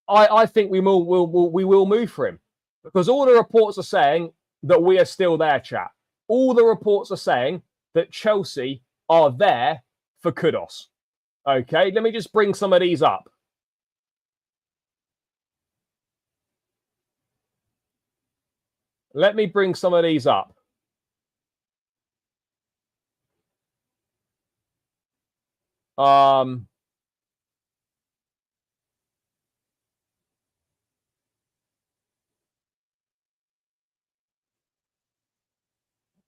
I think we will move for him, because all the reports are saying that we are still there, chat. All the reports are saying that Chelsea are there for Kudus. Okay, let me just bring some of these up.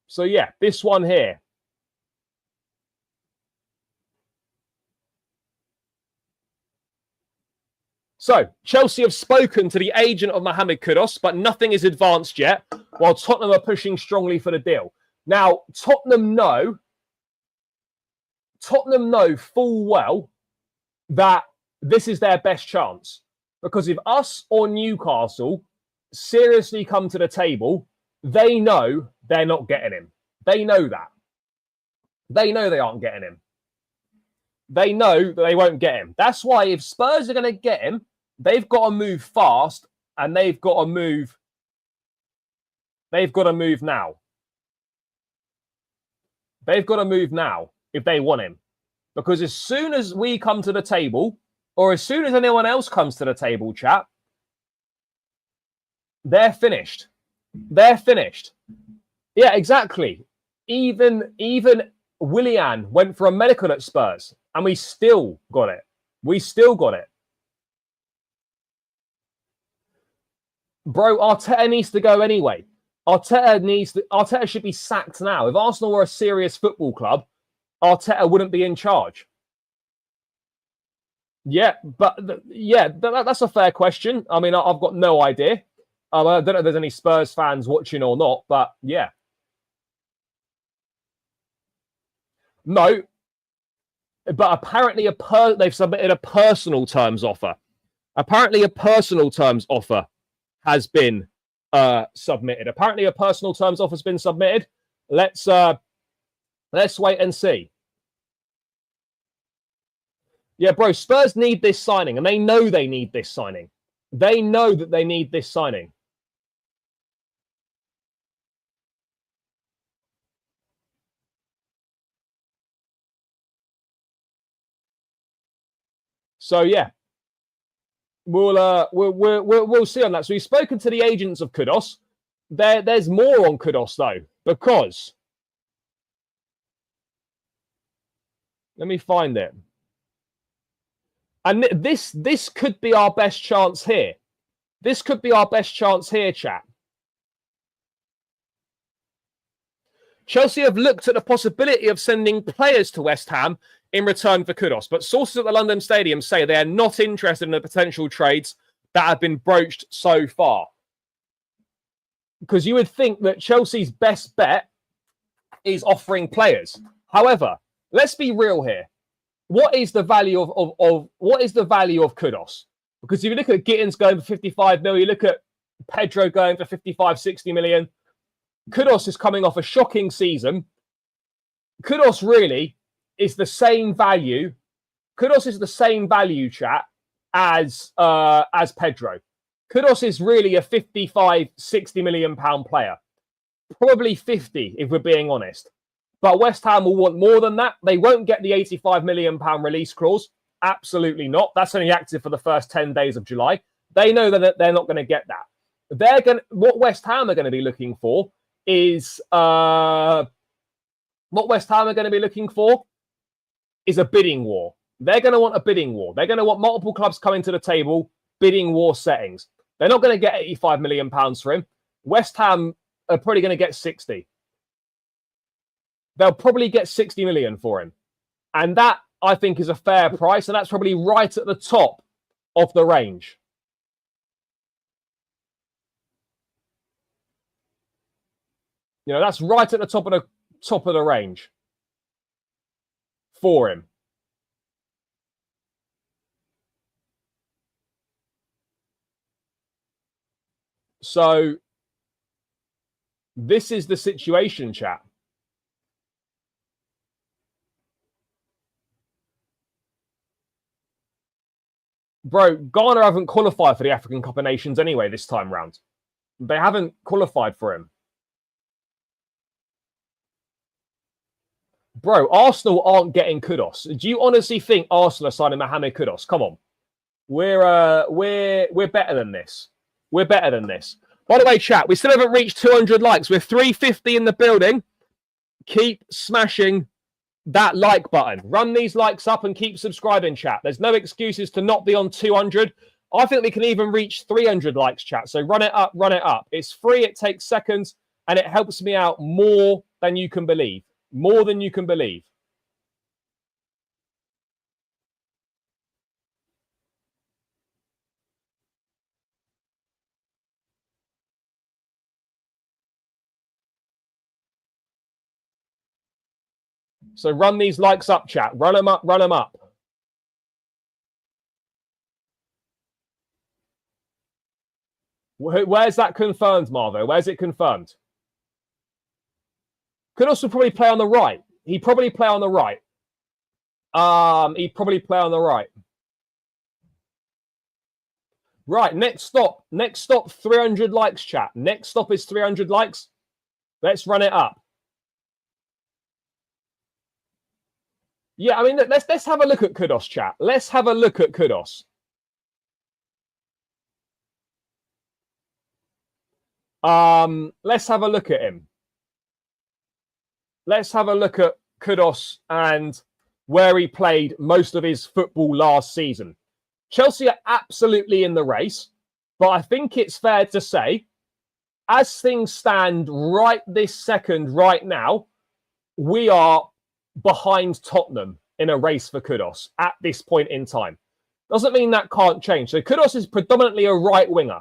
So yeah, this one here. So Chelsea have spoken to the agent of Mohammed Kudus, but nothing is advanced yet, while Tottenham are pushing strongly for the deal. Now, Tottenham know full well that this is their best chance. Because if us or Newcastle seriously come to the table, they know they're not getting him. They know that. They know they aren't getting him. They know that they won't get him. That's why if Spurs are going to get him, they've got to move fast and they've got to move. They've got to move now. They've got to move now if they want him. Because as soon as we come to the table, or as soon as anyone else comes to the table, chat, they're finished. They're finished. Yeah, exactly. Even Willian went for a medical at Spurs, and we still got it. We still got it. Bro, Arteta needs to go anyway. Arteta should be sacked now. If Arsenal were a serious football club, Arteta wouldn't be in charge. Yeah, but that's a fair question. I mean, I've got no idea. I don't know if there's any Spurs fans watching or not, but yeah. No, but apparently they've submitted a personal terms offer. Apparently a personal terms offer has been submitted. Apparently a personal terms offer has been submitted. Let's wait and see. Yeah, bro, Spurs need this signing, and they know they need this signing. They know that they need this signing. So yeah, we'll see on that. So we've spoken to the agents of Kudus. There's more on Kudus though, because let me find it. And this could be our best chance here. This could be our best chance here, chat. Chelsea have looked at the possibility of sending players to West Ham in return for Kudus, but sources at the London Stadium say they are not interested in the potential trades that have been broached so far. Because you would think that Chelsea's best bet is offering players. However, let's be real here. What is the value of Kudus? Because if you look at Gittins going for 55 million, you look at Pedro going for 55, 60 million. Kudus is coming off a shocking season. Kudus really is the same value. Kudus is the same value, chat, as Pedro. Kudus is really a 55, 60 million pound player. Probably 50, if we're being honest. But West Ham will want more than that. They won't get the 85 million pound release clause. Absolutely not. That's only active for the first 10 days of July. They know that they're not going to get that. What West Ham are going to be looking for is a bidding war. They're going to want a bidding war. They're going to want multiple clubs coming to the table, bidding war settings. They're not going to get 85 million pounds for him. West Ham are probably going to get 60. They'll probably get 60 million for him. And that, I think, is a fair price. And that's probably right at the top of the range. You know, that's right at the top of the range for him. So this is the situation, chat. Bro, Ghana haven't qualified for the African Cup of Nations anyway this time round. They haven't qualified for him. Bro, Arsenal aren't getting Kudus. Do you honestly think Arsenal are signing Mohammed Kudus? Come on. We're better than this. We're better than this. By the way, chat, we still haven't reached 200 likes. We're 350 in the building. Keep smashing that like button. Run these likes up and keep subscribing, chat. There's no excuses to not be on 200. I think we can even reach 300 likes, chat. So run it up, run it up. It's free, it takes seconds, and it helps me out more than you can believe. More than you can believe. So run these likes up, chat. Run them up, run them up. Where's that confirmed, Marvo? Where's it confirmed? Kudus will probably play on the right. He'd probably play on the right. He'd probably play on the right. Right, next stop. Next stop, 300 likes, chat. Next stop is 300 likes. Let's run it up. Yeah, I mean, let's have a look at Kudus, chat. Let's have a look at Kudus. Let's have a look at him. Let's have a look at Kudus and where he played most of his football last season. Chelsea are absolutely in the race, but I think it's fair to say, as things stand right this second, right now, we are behind Tottenham in a race for Kudus at this point in time. Doesn't mean that can't change. So Kudus is predominantly a right winger.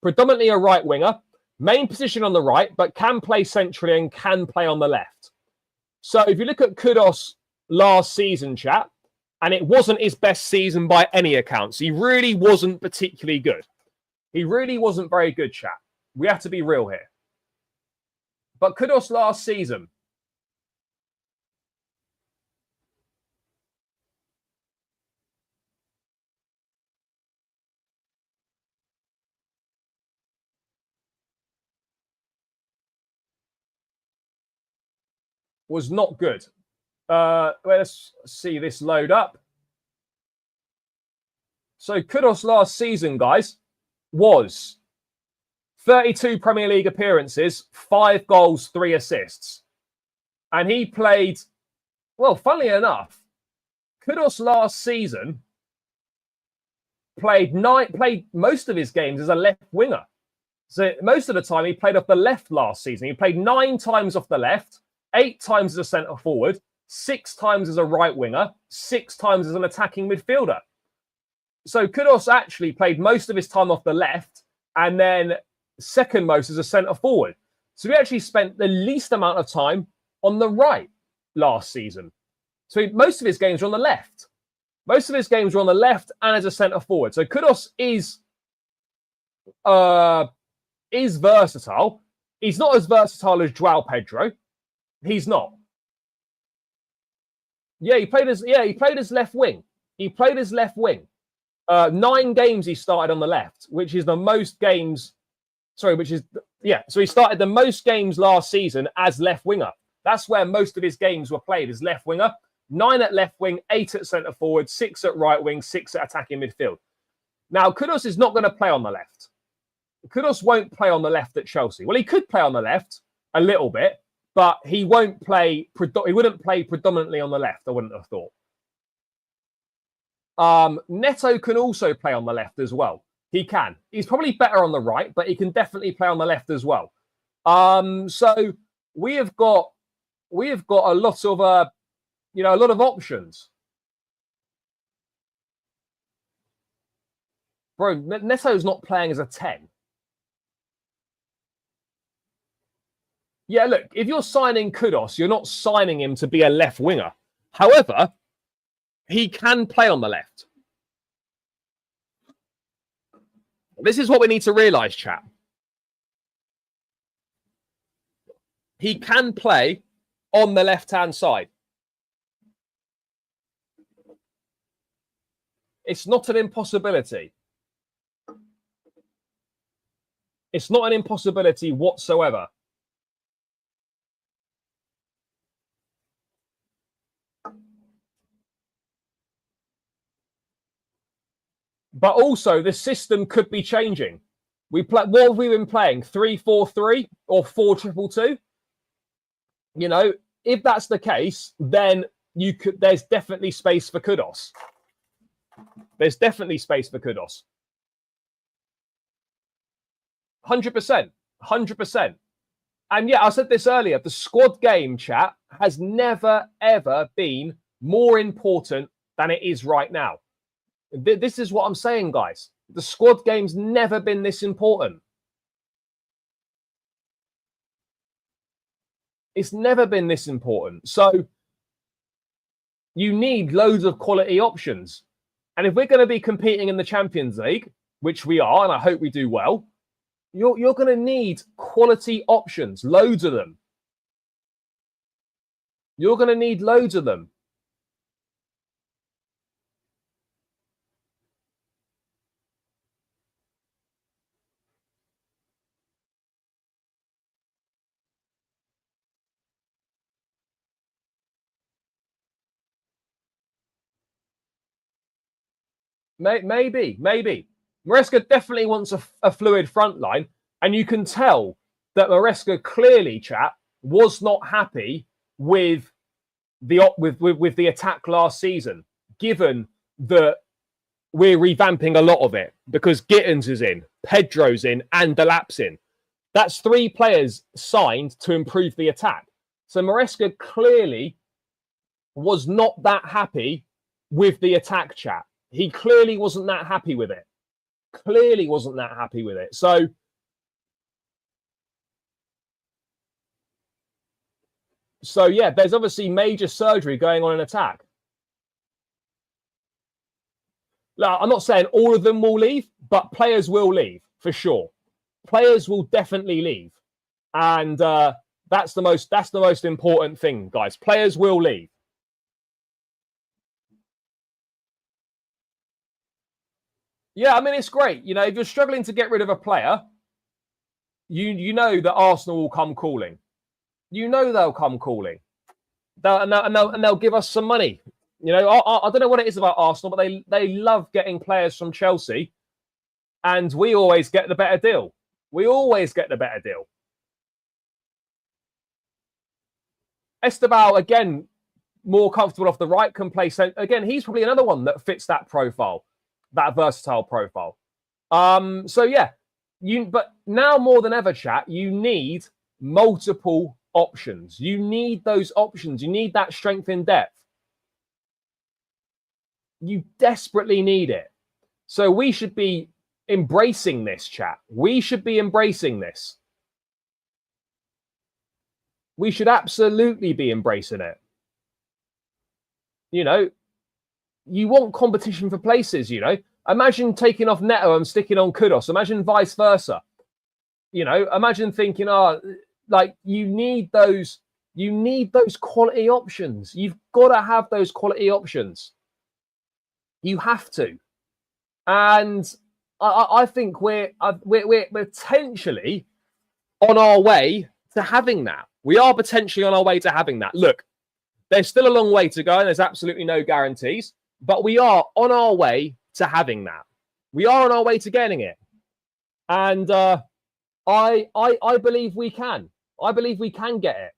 Predominantly a right winger. Main position on the right, but can play centrally and can play on the left. So if you look at Kudus last season, chat, and it wasn't his best season by any accounts. He really wasn't particularly good. He really wasn't very good, chat. We have to be real here. But Kudus last season, was not good. Let's see this load up. So Kudus last season, guys, was 32 Premier League appearances, 5 goals, 3 assists. And he played, well, funnily enough, Kudus last season played most of his games as a left winger. So most of the time he played off the left last season. He played 9 times off the left, 8 times as a centre forward, 6 times as a right winger, 6 times as an attacking midfielder. So Kudus actually played most of his time off the left and then second most as a centre forward. So he actually spent the least amount of time on the right last season. So most of his games were on the left. Most of his games were on the left and as a centre forward. So Kudus is versatile. He's not as versatile as Joao Pedro. He's not. Yeah, he played as left wing. He played as left wing. 9 games he started on the left, which is the most games. So he started the most games last season as left winger. That's where most of his games were played as left winger. 9 at left wing, 8 at centre forward, 6 at right wing, 6 at attacking midfield. Now, Kudus is not going to play on the left. Kudus won't play on the left at Chelsea. Well, he could play on the left a little bit, but he won't play. He wouldn't play predominantly on the left. I wouldn't have thought. Neto can also play on the left as well. He can. He's probably better on the right, but he can definitely play on the left as well. So we have got a lot of a lot of options. Bro, Neto's not playing as a 10. Yeah, look, if you're signing Kudus, you're not signing him to be a left winger. However, he can play on the left. This is what we need to realise, chat. He can play on the left-hand side. It's not an impossibility. It's not an impossibility whatsoever. But also, the system could be changing. What have we been playing? 3-4-3 or 4-2-2-2? You know, if that's the case, then there's definitely space for Kudus. There's definitely space for Kudus. 100%. 100%. And yeah, I said this earlier, the squad game, chat, has never, ever been more important than it is right now. This is what I'm saying, guys. The squad game's never been this important. It's never been this important. So you need loads of quality options. And if we're going to be competing in the Champions League, which we are, and I hope we do well, you're going to need quality options, loads of them. You're going to need loads of them. Maybe. Maresca definitely wants a fluid front line, and you can tell that Maresca clearly, chat, was not happy with the attack last season, given that we're revamping a lot of it because Gittins is in, Pedro's in, and Delap's in. That's 3 players signed to improve the attack. So Maresca clearly was not that happy with the attack, chat. He clearly wasn't that happy with it. Clearly wasn't that happy with it. So yeah, there's obviously major surgery going on in attack. Now, I'm not saying all of them will leave, but players will leave for sure. Players will definitely leave, and that's the most important thing, guys. Players will leave. Yeah, I mean, it's great. You know, if you're struggling to get rid of a player, you know that Arsenal will come calling. You know they'll come calling. They'll give us some money. You know, I don't know what it is about Arsenal, but they love getting players from Chelsea, and we always get the better deal. We always get the better deal. Esteban, again, more comfortable off the right, can play. So again, he's probably another one that fits that profile, that versatile profile. So yeah, but now more than ever, chat, you need multiple options. You need those options. You need that strength in depth. You desperately need it. So we should be embracing this, chat. We should be embracing this. We should absolutely be embracing it. You know, you want competition for places, you know. Imagine taking off Neto and sticking on Kudus. Imagine vice versa. You know, imagine thinking, like you need those quality options. You've got to have those quality options. You have to. And I think we're potentially on our way to having that. We are potentially on our way to having that. Look, there's still a long way to go and there's absolutely no guarantees, but we are on our way to having that. We are on our way to getting it. And I believe we can. I believe we can get it.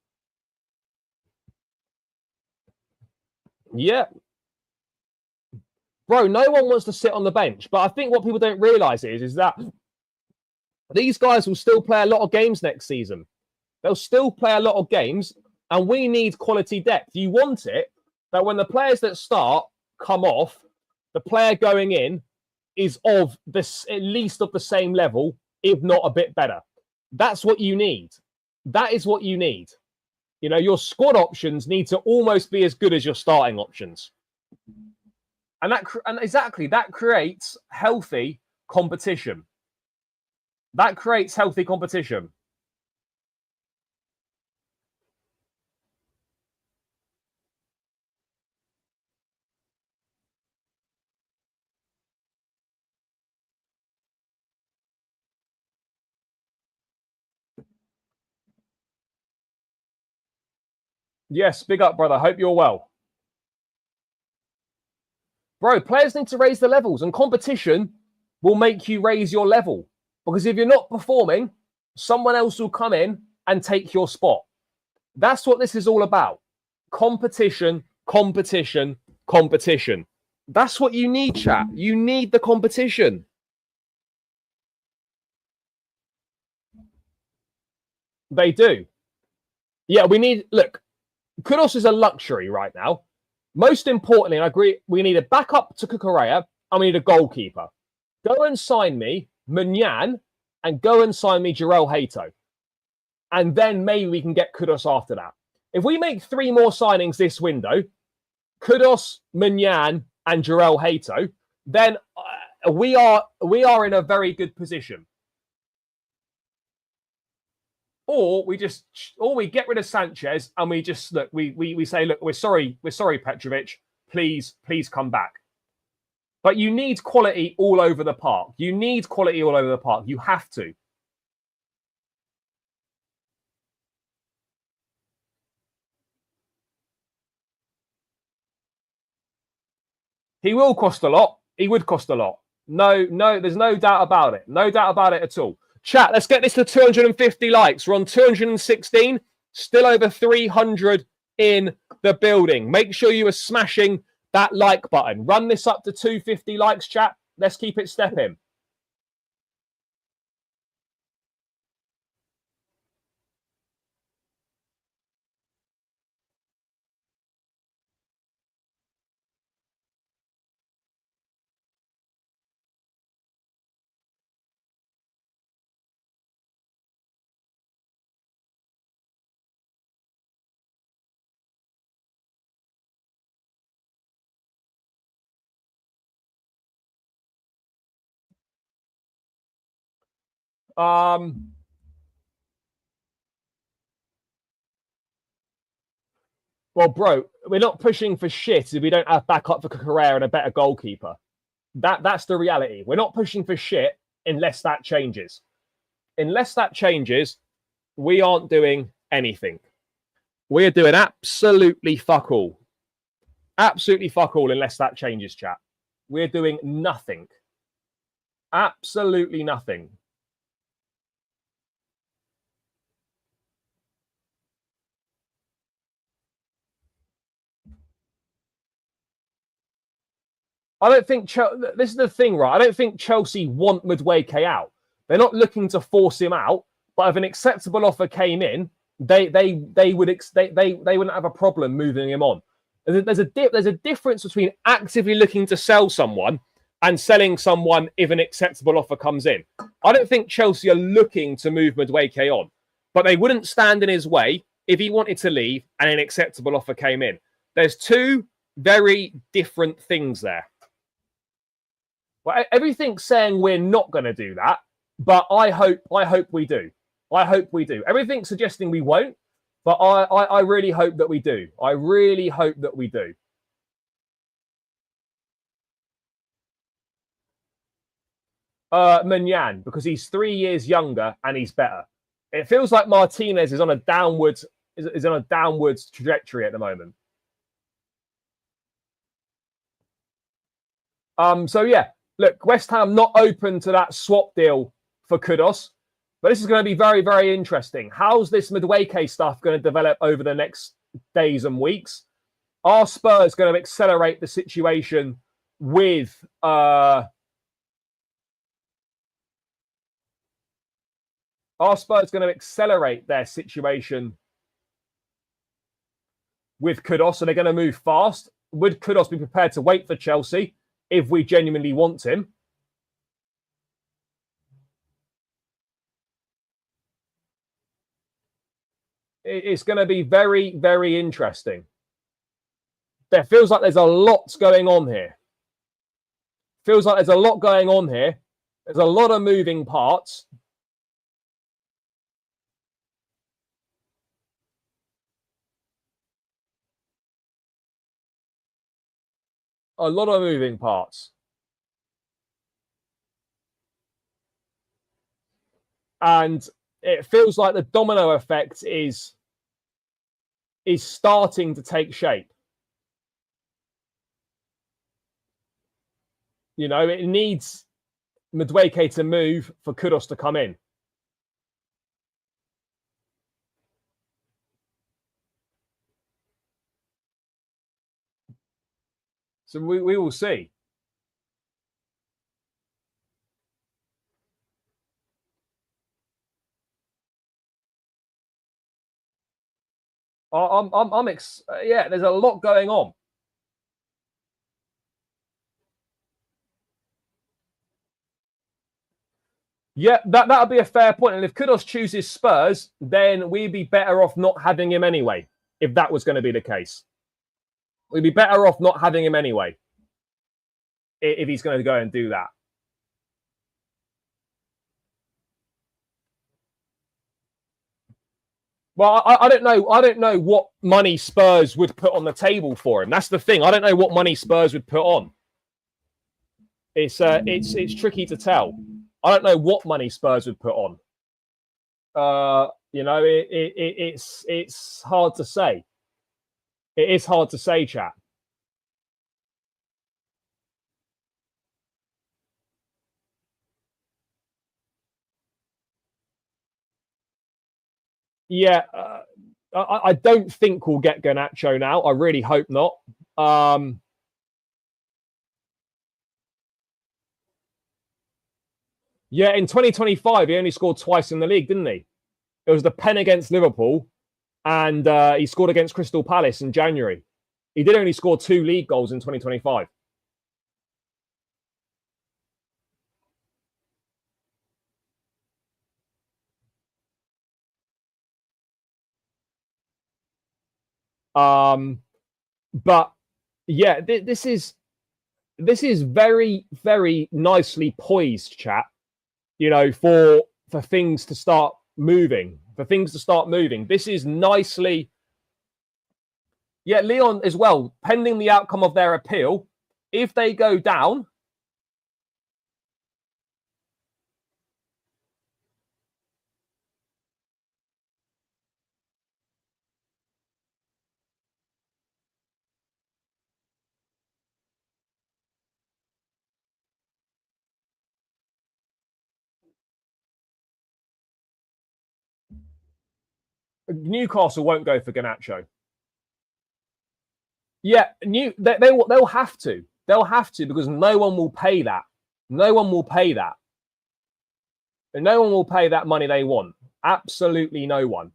Yeah. Bro, no one wants to sit on the bench. But I think what people don't realise is that these guys will still play a lot of games next season. They'll still play a lot of games, and we need quality depth. You want it that when the players that start come off, the player going in is of this at least of the same level, if not a bit better. That's what you need. That is what you need. You know, your squad options need to almost be as good as your starting options. And that creates healthy competition. That creates healthy competition. Yes, big up, brother. Hope you're well. Bro, players need to raise the levels, and competition will make you raise your level. Because if you're not performing, someone else will come in and take your spot. That's what this is all about. Competition, competition, competition. That's what you need, chat. You need the competition. They do. Yeah, we need... Look, Kudus is a luxury right now. Most importantly, and I agree, we need a backup to Kukurea and we need a goalkeeper. Go and sign me Munyan and go and sign me Joao Pedro. And then maybe we can get Kudus after that. If we make 3 more signings this window, Kudus, Munyan, and Joao Pedro, then we are in a very good position. Or we get rid of Sanchez and we just look. We say, look, we're sorry, Petrovic. Please come back. But you need quality all over the park. You need quality all over the park. You have to. He will cost a lot. He would cost a lot. No, there's no doubt about it. No doubt about it at all. Chat, let's get this to 250 likes. We're on 216, still over 300 in the building. Make sure you are smashing that like button. Run this up to 250 likes, chat. Let's keep it stepping. Well, bro, we're not pushing for shit if we don't have backup for Correa and a better goalkeeper. That's the reality. We're not pushing for shit unless that changes. Unless that changes, we aren't doing anything. We are doing absolutely fuck all. Absolutely fuck all unless that changes, chat. We're doing nothing. Absolutely nothing. I don't think this is the thing, right? I don't think Chelsea want Madueke out. They're not looking to force him out. But if an acceptable offer came in, they wouldn't have a problem moving him on. There's a difference between actively looking to sell someone and selling someone if an acceptable offer comes in. I don't think Chelsea are looking to move Madueke on, but they wouldn't stand in his way if he wanted to leave and an acceptable offer came in. There's 2 very different things there. Well, everything's saying we're not going to do that, but I hope we do. I hope we do. Everything's suggesting we won't, but I really hope that we do. I really hope that we do. Munyan, because he's 3 years younger and he's better. It feels like Martinez is on a downwards trajectory at the moment. So yeah, look, West Ham not open to that swap deal for Kudus, but this is going to be very, very interesting. How's this Madueke stuff going to develop over the next days and weeks? Are Spurs going to accelerate the situation with Are Spurs going to accelerate their situation with Kudus? Are they going to move fast? Would Kudus be prepared to wait for Chelsea if we genuinely want him? It's going to be very, very interesting. There feels like there's a lot going on here. Feels like there's a lot going on here. There's a lot of moving parts. A lot of moving parts. And it feels like the domino effect is starting to take shape. You know, it needs Madueke to move for Kudus to come in. So we will see. Yeah, there's a lot going on. Yeah, that would be a fair point. And if Kudus chooses Spurs, then we'd be better off not having him anyway, if that was going to be the case. We'd be better off not having him anyway, if he's going to go and do that. Well, I don't know. I don't know what money Spurs would put on the table for him. That's the thing. I don't know what money Spurs would put on. It's tricky to tell. I don't know what money Spurs would put on. You know, it's hard to say. It is hard to say, chat. Yeah, I don't think we'll get Garnacho now. I really hope not. Yeah, in 2025, he only scored twice in the league, didn't he? It was the pen against Liverpool, and he scored against Crystal Palace in January. He did only score 2 league goals in 2025. But yeah, this is very, very nicely poised, chat. You know, for things to start moving, This is nicely. Yeah, Lyon as well, pending the outcome of their appeal. If they go down, Newcastle won't go for Garnacho. Yeah, they'll have to. They'll have to, because no one will pay that. No one will pay that. And no one will pay that money they want. Absolutely no one.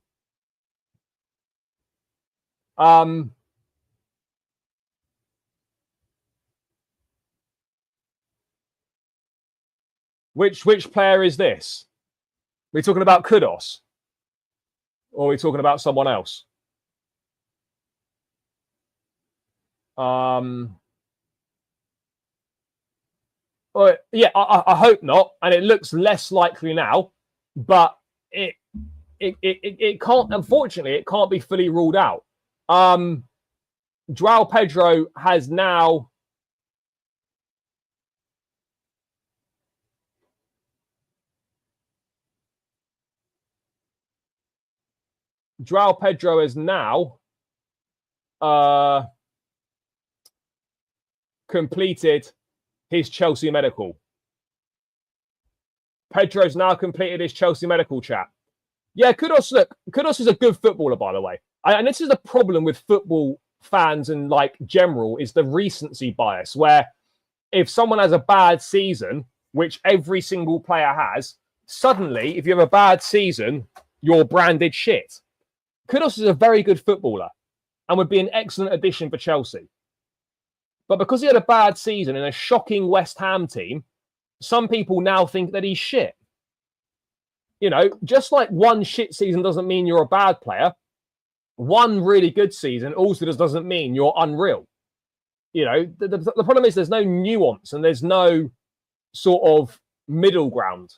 Which player is this? Are we talking about Kudus? Or are we talking about someone else? Well, yeah, I hope not, and it looks less likely now. But it can't. Unfortunately, it can't be fully ruled out. Joao Pedro has now. Joao Pedro has now completed his Chelsea medical. Pedro's now completed his Chelsea medical, chat. Yeah, Kudus is a good footballer, by the way. And this is the problem with football fans and like general, is the recency bias, where if someone has a bad season, which every single player has, suddenly, if you have a bad season, you're branded shit. Kudus is a very good footballer and would be an excellent addition for Chelsea. But because he had a bad season in a shocking West Ham team, some people now think that he's shit. You know, just like one shit season doesn't mean you're a bad player, one really good season also doesn't mean you're unreal. You know, the problem is there's no nuance and there's no sort of middle ground.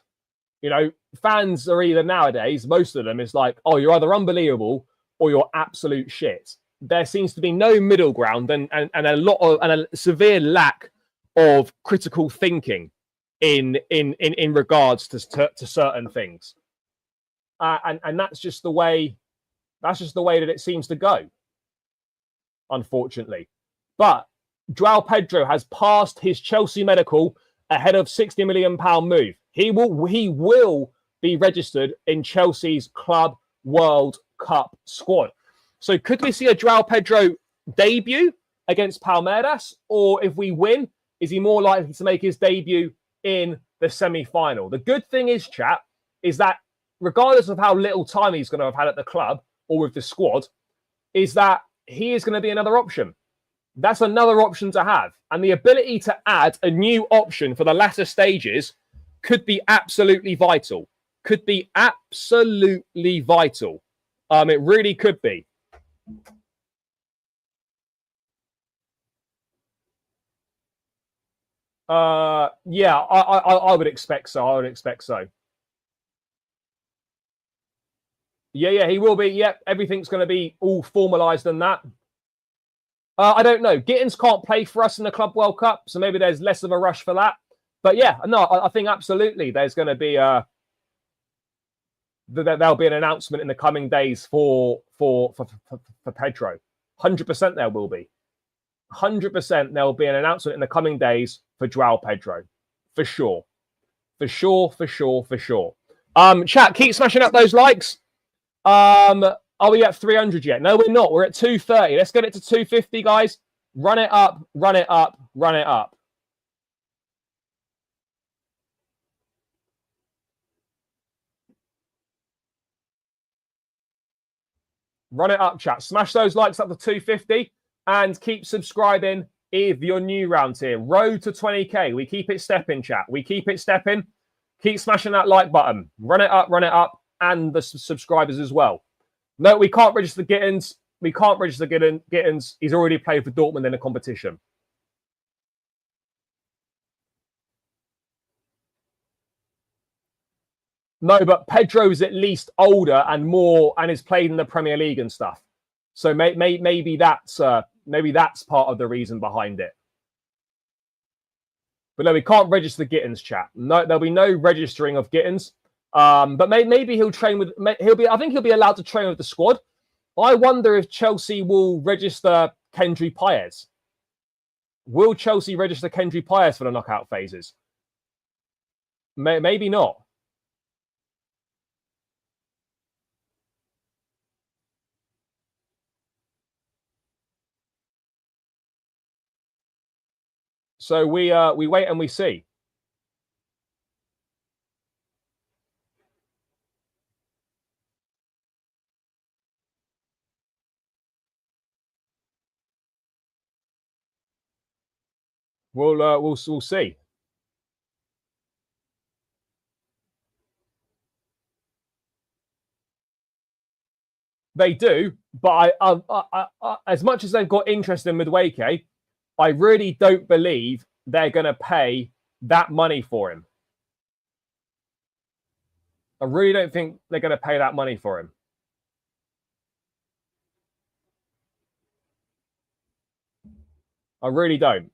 You know, fans are either nowadays, most of them, is like, oh, you're either unbelievable or you're absolute shit. There seems to be no middle ground and a severe lack of critical thinking in regards to certain things. And that's just the way that it seems to go, unfortunately. But Joao Pedro has passed his Chelsea medical ahead of £60 million move. He will be registered in Chelsea's Club World Cup squad. So could we see a Joao Pedro debut against Palmeiras? Or if we win, is he more likely to make his debut in the semi-final? The good thing is, chat, is that regardless of how little time he's going to have had at the club or with the squad, is that he is going to be another option. That's another option to have. And the ability to add a new option for the latter stages could be absolutely vital. Could be absolutely vital. It really could be. Yeah, I would expect so. I would expect so. Yeah, he will be. Yep, everything's going to be all formalised and that. I don't know. Gittins can't play for us in the Club World Cup, so maybe there's less of a rush for that. But yeah, no, I think absolutely there's going to be there'll be an announcement in the coming days for Pedro. 100% there will be. 100% there'll be an announcement in the coming days for Joao Pedro. For sure. For sure. Chat, keep smashing up those likes. Are we at 300 yet? No, we're not. We're at 230. Let's get it to 250, guys. Run it up. Run it up chat. Smash those likes up to 250 and keep subscribing if you're new round here. Road to 20k. We keep it stepping, chat. We keep it stepping. Keep smashing that like button. Run it up, and the subscribers as well. No, we can't register Gittins. We can't register Gittins. He's already played for Dortmund in a competition. No, but Pedro's at least older and more, and has played in the Premier League and stuff. So maybe that's part of the reason behind it. But no, we can't register Gittins, chat. No, there'll be no registering of Gittins. But maybe he'll train with. I think he'll be allowed to train with the squad. I wonder if Chelsea will register Kendry Páez. Will Chelsea register Kendry Páez for the knockout phases? Maybe not. So we wait and we see. We'll see. They do, but I as much as they've got interest in Madueke, I really don't believe they're going to pay that money for him. I really don't think they're going to pay that money for him. I really don't.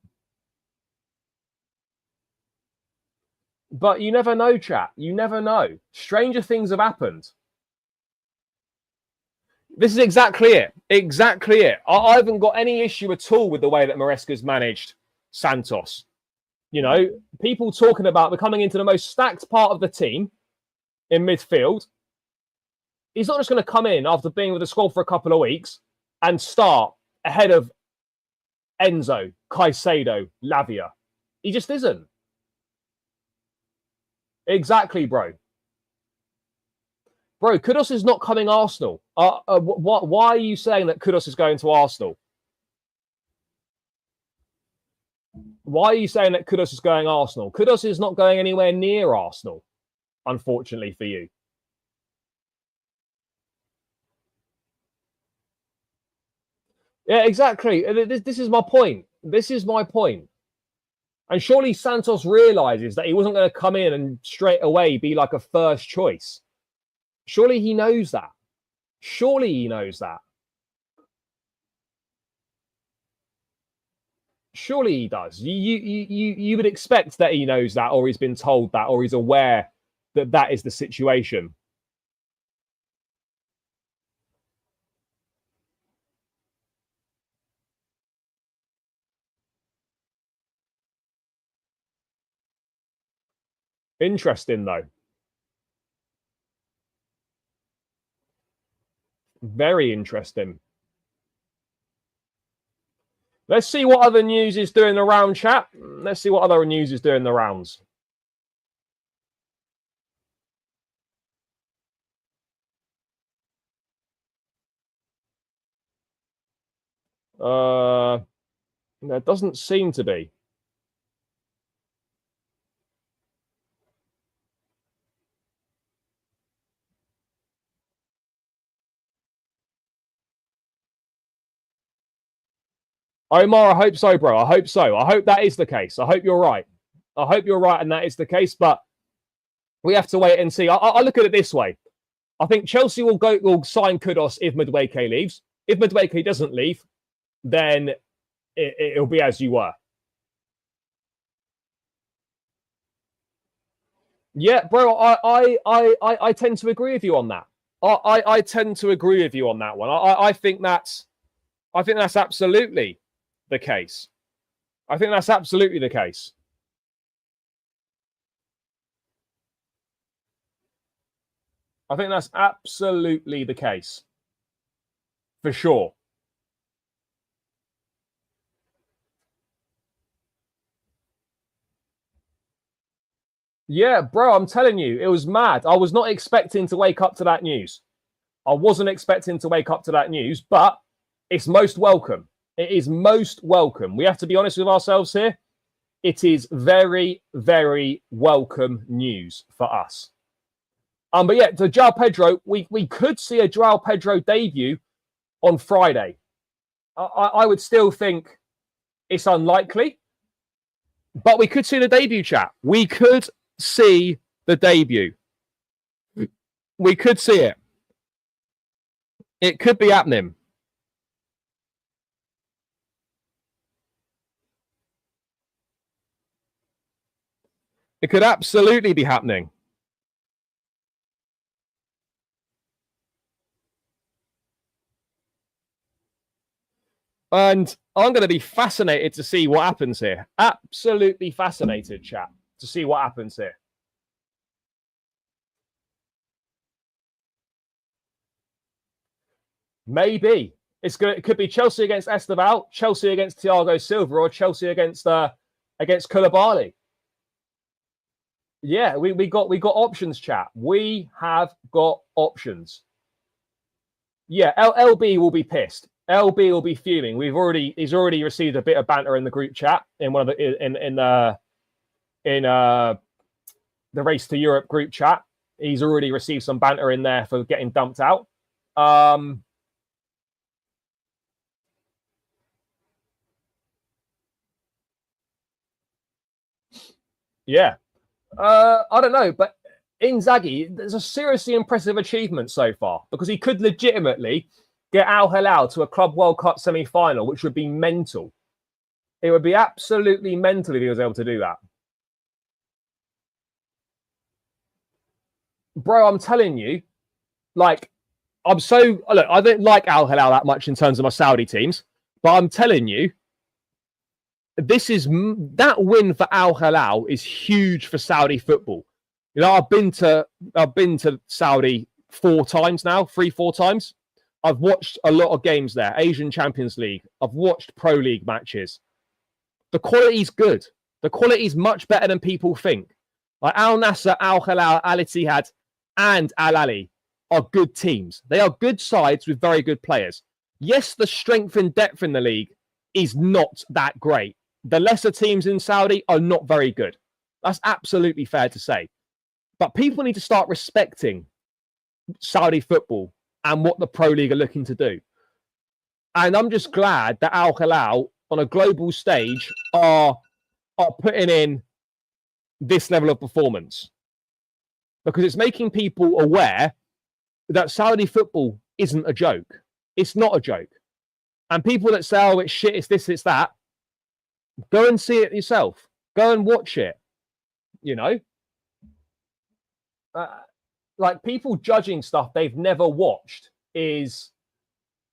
But you never know, chat. You never know. Stranger things have happened. This is exactly it. Exactly it. I haven't got any issue at all with the way that Maresca's managed Santos. You know, people talking about becoming into the most stacked part of the team in midfield. He's not just going to come in after being with the squad for a couple of weeks and start ahead of Enzo, Caicedo, Lavia. He just isn't. Exactly, bro. Bro, Kudus is not coming Arsenal. Why are you saying that Kudus is going to Arsenal? Why are you saying that Kudus is going Arsenal? Kudus is not going anywhere near Arsenal, unfortunately for you. Yeah, exactly. This is my point. This is my point. And surely Santos realizes that he wasn't going to come in and straight away be like a first choice. Surely he knows that. Surely he knows that. Surely he does. You would expect that he knows that, or he's been told that, or he's aware that that is the situation. Interesting, though. Very interesting. Let's see what other news is doing the round, chat. Let's see what other news is doing the rounds. There doesn't seem to be. Omar, I hope so, bro. I hope so. I hope that is the case. I hope you're right. I hope you're right and that is the case, but we have to wait and see. I look at it this way. I think Chelsea will sign Kudus if Madueke leaves. If Madueke doesn't leave, then it'll be as you were. Yeah, bro, I tend to agree with you on that. I tend to agree with you on that one. I think that's absolutely the case. I think that's absolutely the case. I think that's absolutely the case. For sure. Yeah, bro, I'm telling you, it was mad. I was not expecting to wake up to that news. I wasn't expecting to wake up to that news, but it's most welcome. It is most welcome. We have to be honest with ourselves here. It is very, very welcome news for us. But yeah, to Joao Pedro, we could see a Joao Pedro debut on Friday. I would still think it's unlikely, but we could see the debut, chat. We could see the debut. We could see it. It could be happening. It could absolutely be happening. And I'm going to be fascinated to see what happens here. Absolutely fascinated, chat, to see what happens here. Maybe. It could be Chelsea against Esteval, Chelsea against Thiago Silva, or Chelsea against Koulibaly. Yeah, we got options, chat. We have got options. Yeah, LB will be pissed. LB will be fuming. He's already received a bit of banter in the group chat in one of the the Race to Europe group chat. He's already received some banter in there for getting dumped out. Yeah. I don't know, but Inzaghi, there's a seriously impressive achievement so far because he could legitimately get Al Hilal to a Club World Cup semi-final, which would be mental. It would be absolutely mental if he was able to do that. Bro, I'm telling you, like, I don't like Al Hilal that much in terms of my Saudi teams, but I'm telling you, that win for Al Hilal is huge for Saudi football. You know, I've been to Saudi 4 times now, 3-4 times. I've watched a lot of games there, Asian Champions League. I've watched Pro League matches. The quality's good. The quality's much better than people think. Like Al Nassr, Al Hilal, Al Ittihad, and Al Ahly are good teams. They are good sides with very good players. Yes, the strength and depth in the league is not that great. The lesser teams in Saudi are not very good. That's absolutely fair to say. But people need to start respecting Saudi football and what the Pro League are looking to do. And I'm just glad that Al Hilal on a global stage are putting in this level of performance. Because it's making people aware that Saudi football isn't a joke. It's not a joke. And people that say, oh, it's shit, it's this, it's that, go and see it yourself. Go and watch it. You know? Like people judging stuff they've never watched is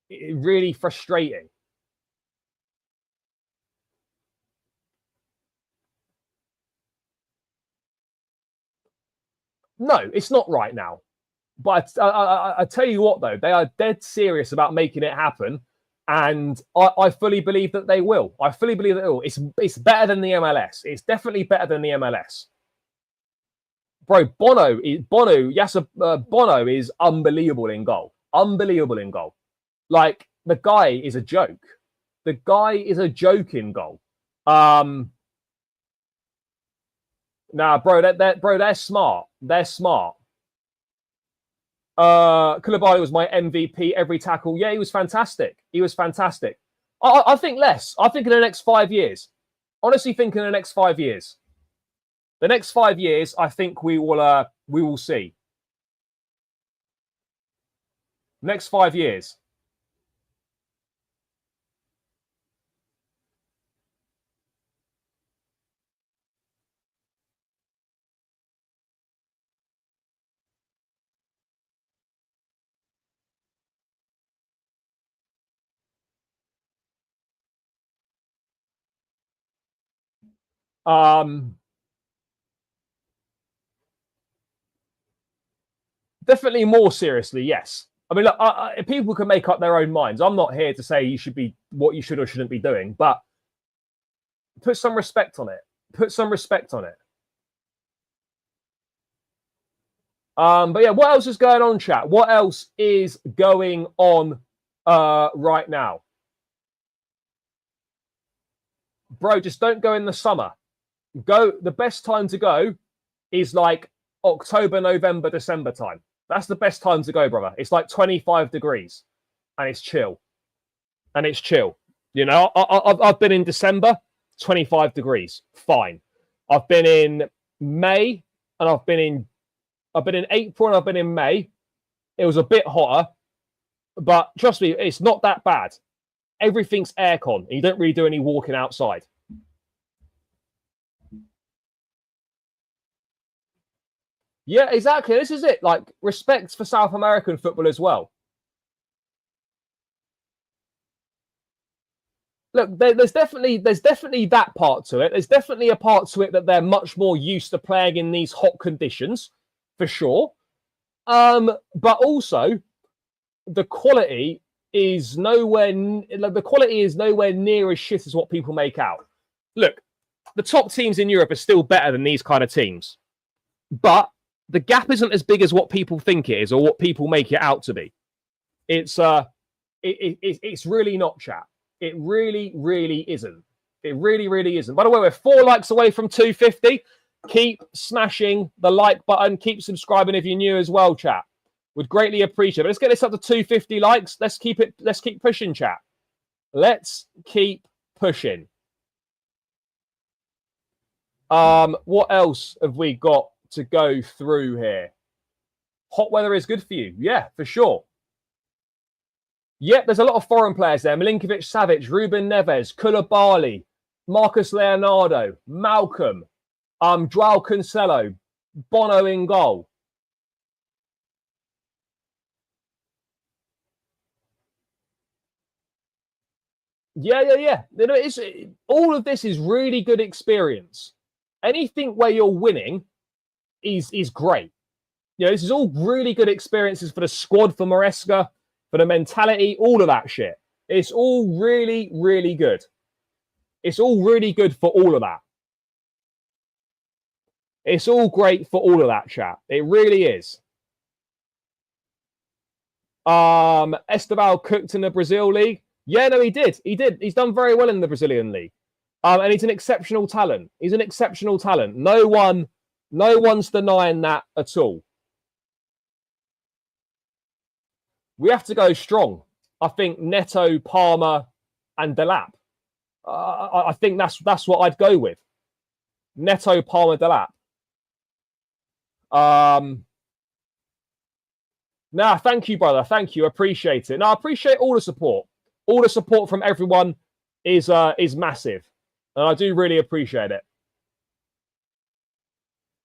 really frustrating. No, it's not right now. But I tell you what, though, they are dead serious about making it happen. And I fully believe that they will. I fully believe that it will. It's better than the MLS. It's definitely better than the MLS. Bro, Bono is unbelievable in goal. Unbelievable in goal. Like, the guy is a joke. The guy is a joke in goal. Nah, bro, they're smart. They're smart. Koulibaly was my MVP every tackle. Yeah, he was fantastic. He was fantastic. I think less. I think in the next 5 years. Honestly, think in the next 5 years. The next 5 years, I think we will see. Next 5 years. Definitely more seriously, yes. I mean, look, people can make up their own minds. I'm not here to say you should be what you should or shouldn't be doing, but put some respect on it. Put some respect on it. But yeah, what else is going on, chat? What else is going on right now? Bro, just don't go in the summer. Go. The best time to go is like October, November, December time. That's the best time to go, brother. It's like 25 degrees and it's chill. And it's chill. You know, I've been in December, 25 degrees. Fine. I've been in May and I've been in April and I've been in May. It was a bit hotter, but trust me, it's not that bad. Everything's aircon and you don't really do any walking outside. Yeah, exactly. This is it. Like, respect for South American football as well. Look, there's definitely that part to it. There's definitely a part to it that they're much more used to playing in these hot conditions, for sure. But also, the quality is nowhere near as shit as what people make out. Look, the top teams in Europe are still better than these kind of teams, but the gap isn't as big as what people think it is or what people make it out to be. It's really not, chat. It really, really isn't. It really, really isn't. By the way, we're 4 likes away from 250. Keep smashing the like button. Keep subscribing if you're new as well, chat. Would greatly appreciate it. But let's get this up to 250 likes. Let's keep pushing, chat. Let's keep pushing. What else have we got to go through here? Hot weather is good for you. Yeah, for sure. Yep, there's a lot of foreign players there. Milinkovic, Savic, Ruben Neves, Koulibaly, Marcus Leonardo, Malcolm, Joao Cancelo, Bono in goal. Yeah. You know, all of this is really good experience. Anything where you're winning is great. You know, this is all really good experiences for the squad, for Maresca, for the mentality, all of that shit. It's all really, really good. It's all really good for all of that. It's all great for all of that, chat. It really is. Esteval cooked in the Brazil league. Yeah, no, he did. He's done very well in the Brazilian league. And he's an exceptional talent. He's an exceptional talent. No one's denying that at all. We have to go strong. I think Neto, Palmer, and Delap. I think that's what I'd go with. Neto, Palmer, Delap. Nah, thank you, brother. Thank you. Appreciate it. No, I appreciate all the support. All the support from everyone is massive. And I do really appreciate it.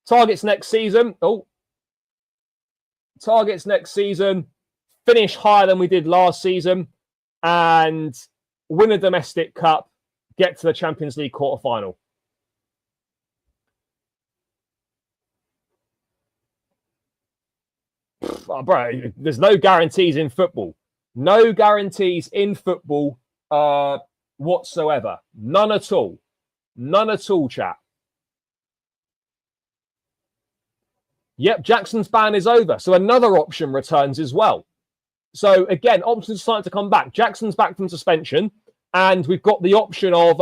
Targets next season. Targets next season. Finish higher than we did last season and win a domestic cup, get to the Champions League quarterfinal. Oh, bro, there's no guarantees in football. No guarantees in football whatsoever. None at all. None at all, chat. Yep, Jackson's ban is over. So another option returns as well. So again, options are starting to come back. Jackson's back from suspension, and we've got the option of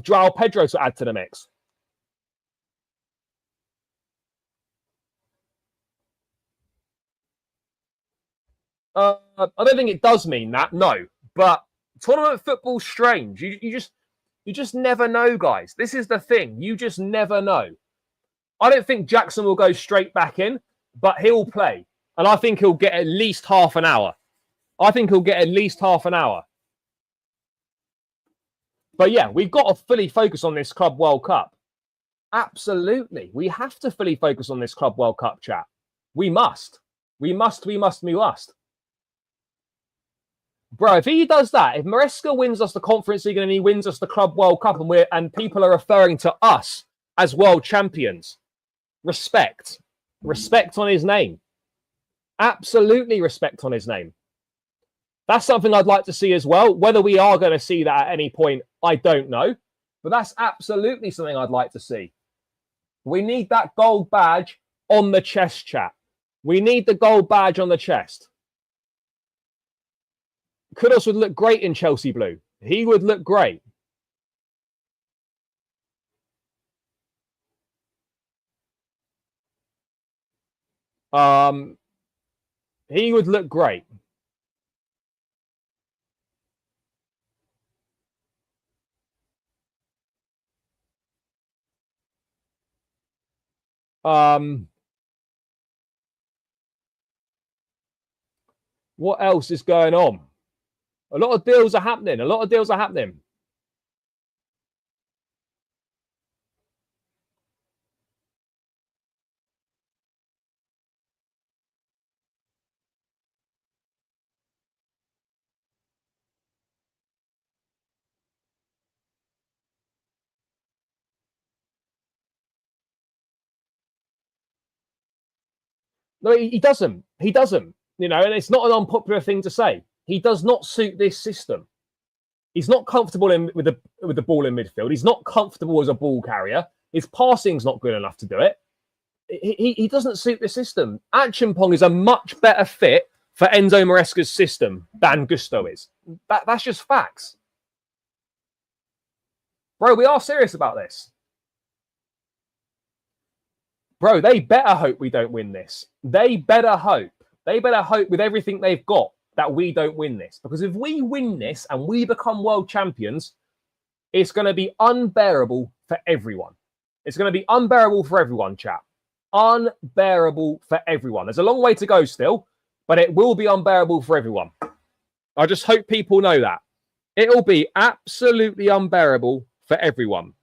Joao Pedro to add to the mix. I don't think it does mean that, no. But tournament football's strange. You just never know, guys. This is the thing. You just never know. I don't think Jackson will go straight back in, but he'll play. And I think he'll get at least half an hour. I think he'll get at least half an hour. But yeah, we've got to fully focus on this Club World Cup. Absolutely. We have to fully focus on this Club World Cup, chat. We must. We must. Bro, if he does that, if Maresca wins us the Conference League and he wins us the Club World Cup and people are referring to us as world champions, respect. Respect on his name. Absolutely respect on his name. That's something I'd like to see as well. Whether we are going to see that at any point, I don't know. But that's absolutely something I'd like to see. We need that gold badge on the chest, chat. We need the gold badge on the chest. Kudus would look great in Chelsea blue. He would look great. He would look great. What else is going on? A lot of deals are happening. No, he doesn't. He doesn't. You know, and it's not an unpopular thing to say. He does not suit this system. He's not comfortable with the ball in midfield. He's not comfortable as a ball carrier. His passing's not good enough to do it. He doesn't suit the system. Achimpong is a much better fit for Enzo Maresca's system than Gusto is. That's just facts. Bro, we are serious about this. Bro, they better hope we don't win this. They better hope. They better hope with everything they've got that we don't win this. Because if we win this and we become world champions, it's going to be unbearable for everyone. It's going to be unbearable for everyone, chap. Unbearable for everyone. There's a long way to go still, but it will be unbearable for everyone. I just hope people know that. It'll be absolutely unbearable for everyone.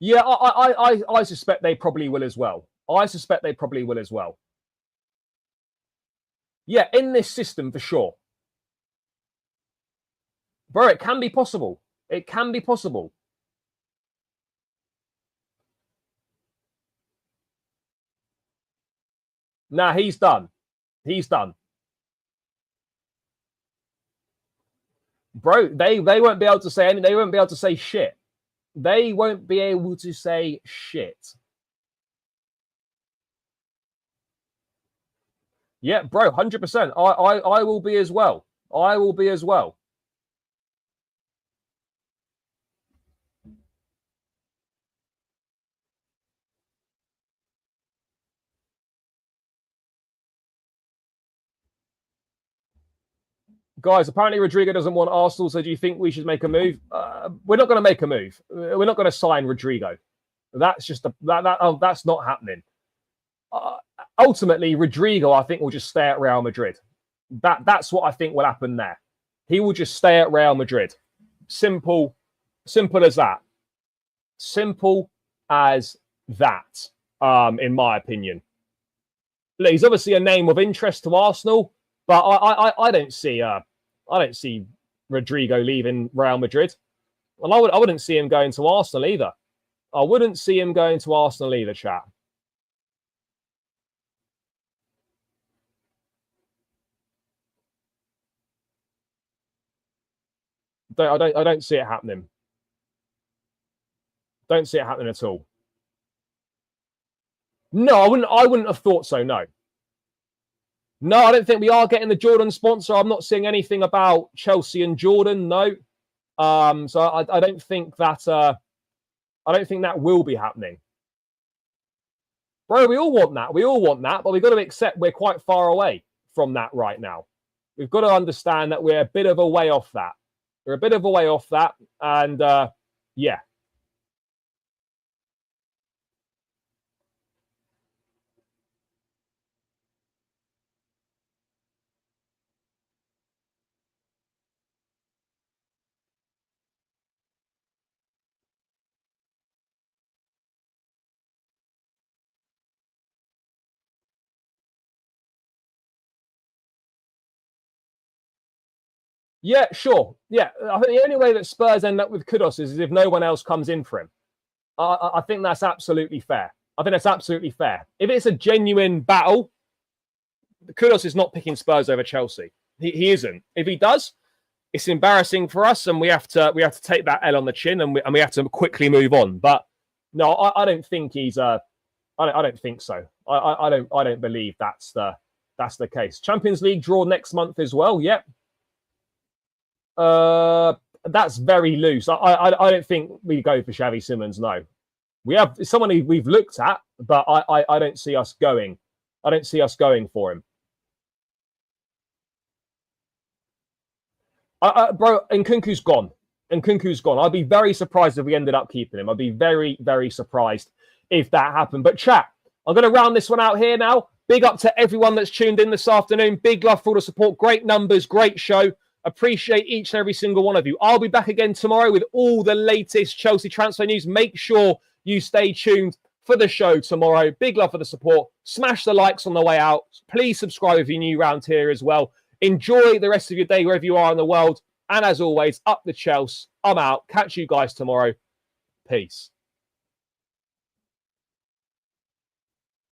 Yeah, I suspect they probably will as well. Yeah, in this system for sure. Bro, it can be possible. It can be possible. Nah, he's done. He's done. Bro, they won't be able to say anything. They won't be able to say shit. They won't be able to say shit. Yeah, bro, 100%. I will be as well. I will be as well. Guys, apparently Rodrigo doesn't want Arsenal, so do you think we should make a move? We're not going to make a move. We're not going to sign Rodrigo. That's just that's not happening. ultimately, Rodrigo, I think, will just stay at Real Madrid. That's what I think will happen there. He will just stay at Real Madrid. Simple as that. Simple as that, in my opinion. Look, he's obviously a name of interest to Arsenal, but I don't see Rodrigo leaving Real Madrid. Well, I wouldn't see him going to Arsenal either. I wouldn't see him going to Arsenal either, chat. I don't see it happening. Don't see it happening at all. No, I wouldn't have thought so. No, I don't think we are getting the Jordan sponsor. I'm not seeing anything about Chelsea and Jordan. No, so I don't think that. I don't think that will be happening, bro. We all want that. We all want that, but we've got to accept we're quite far away from that right now. We've got to understand that we're a bit of a way off that. We're a bit of a way off that, and yeah. Yeah, sure. Yeah, I think the only way that Spurs end up with Kudus is if no one else comes in for him. I think that's absolutely fair. I think that's absolutely fair. If it's a genuine battle, Kudus is not picking Spurs over Chelsea. He isn't. If he does, it's embarrassing for us, and we have to take that L on the chin, and we have to quickly move on. But no, I don't think he's. I don't think so. I don't believe that's the case. Champions League draw next month as well. Yep. That's very loose. I don't think we go for Xavi Simons. No, we have someone we've looked at, but I don't see us going. I don't see us going for him. Bro, Nkunku's gone. Nkunku's gone. I'd be very surprised if we ended up keeping him. I'd be very, very surprised if that happened. But chat, I'm going to round this one out here now. Big up to everyone that's tuned in this afternoon. Big love for all the support. Great numbers, great show. Appreciate each and every single one of you. I'll be back again tomorrow with all the latest Chelsea transfer news. Make sure you stay tuned for the show tomorrow. Big love for the support. Smash the likes on the way out. Please subscribe if you're new around here as well. Enjoy the rest of your day wherever you are in the world. And as always, up the Chelsea. I'm out. Catch you guys tomorrow. Peace.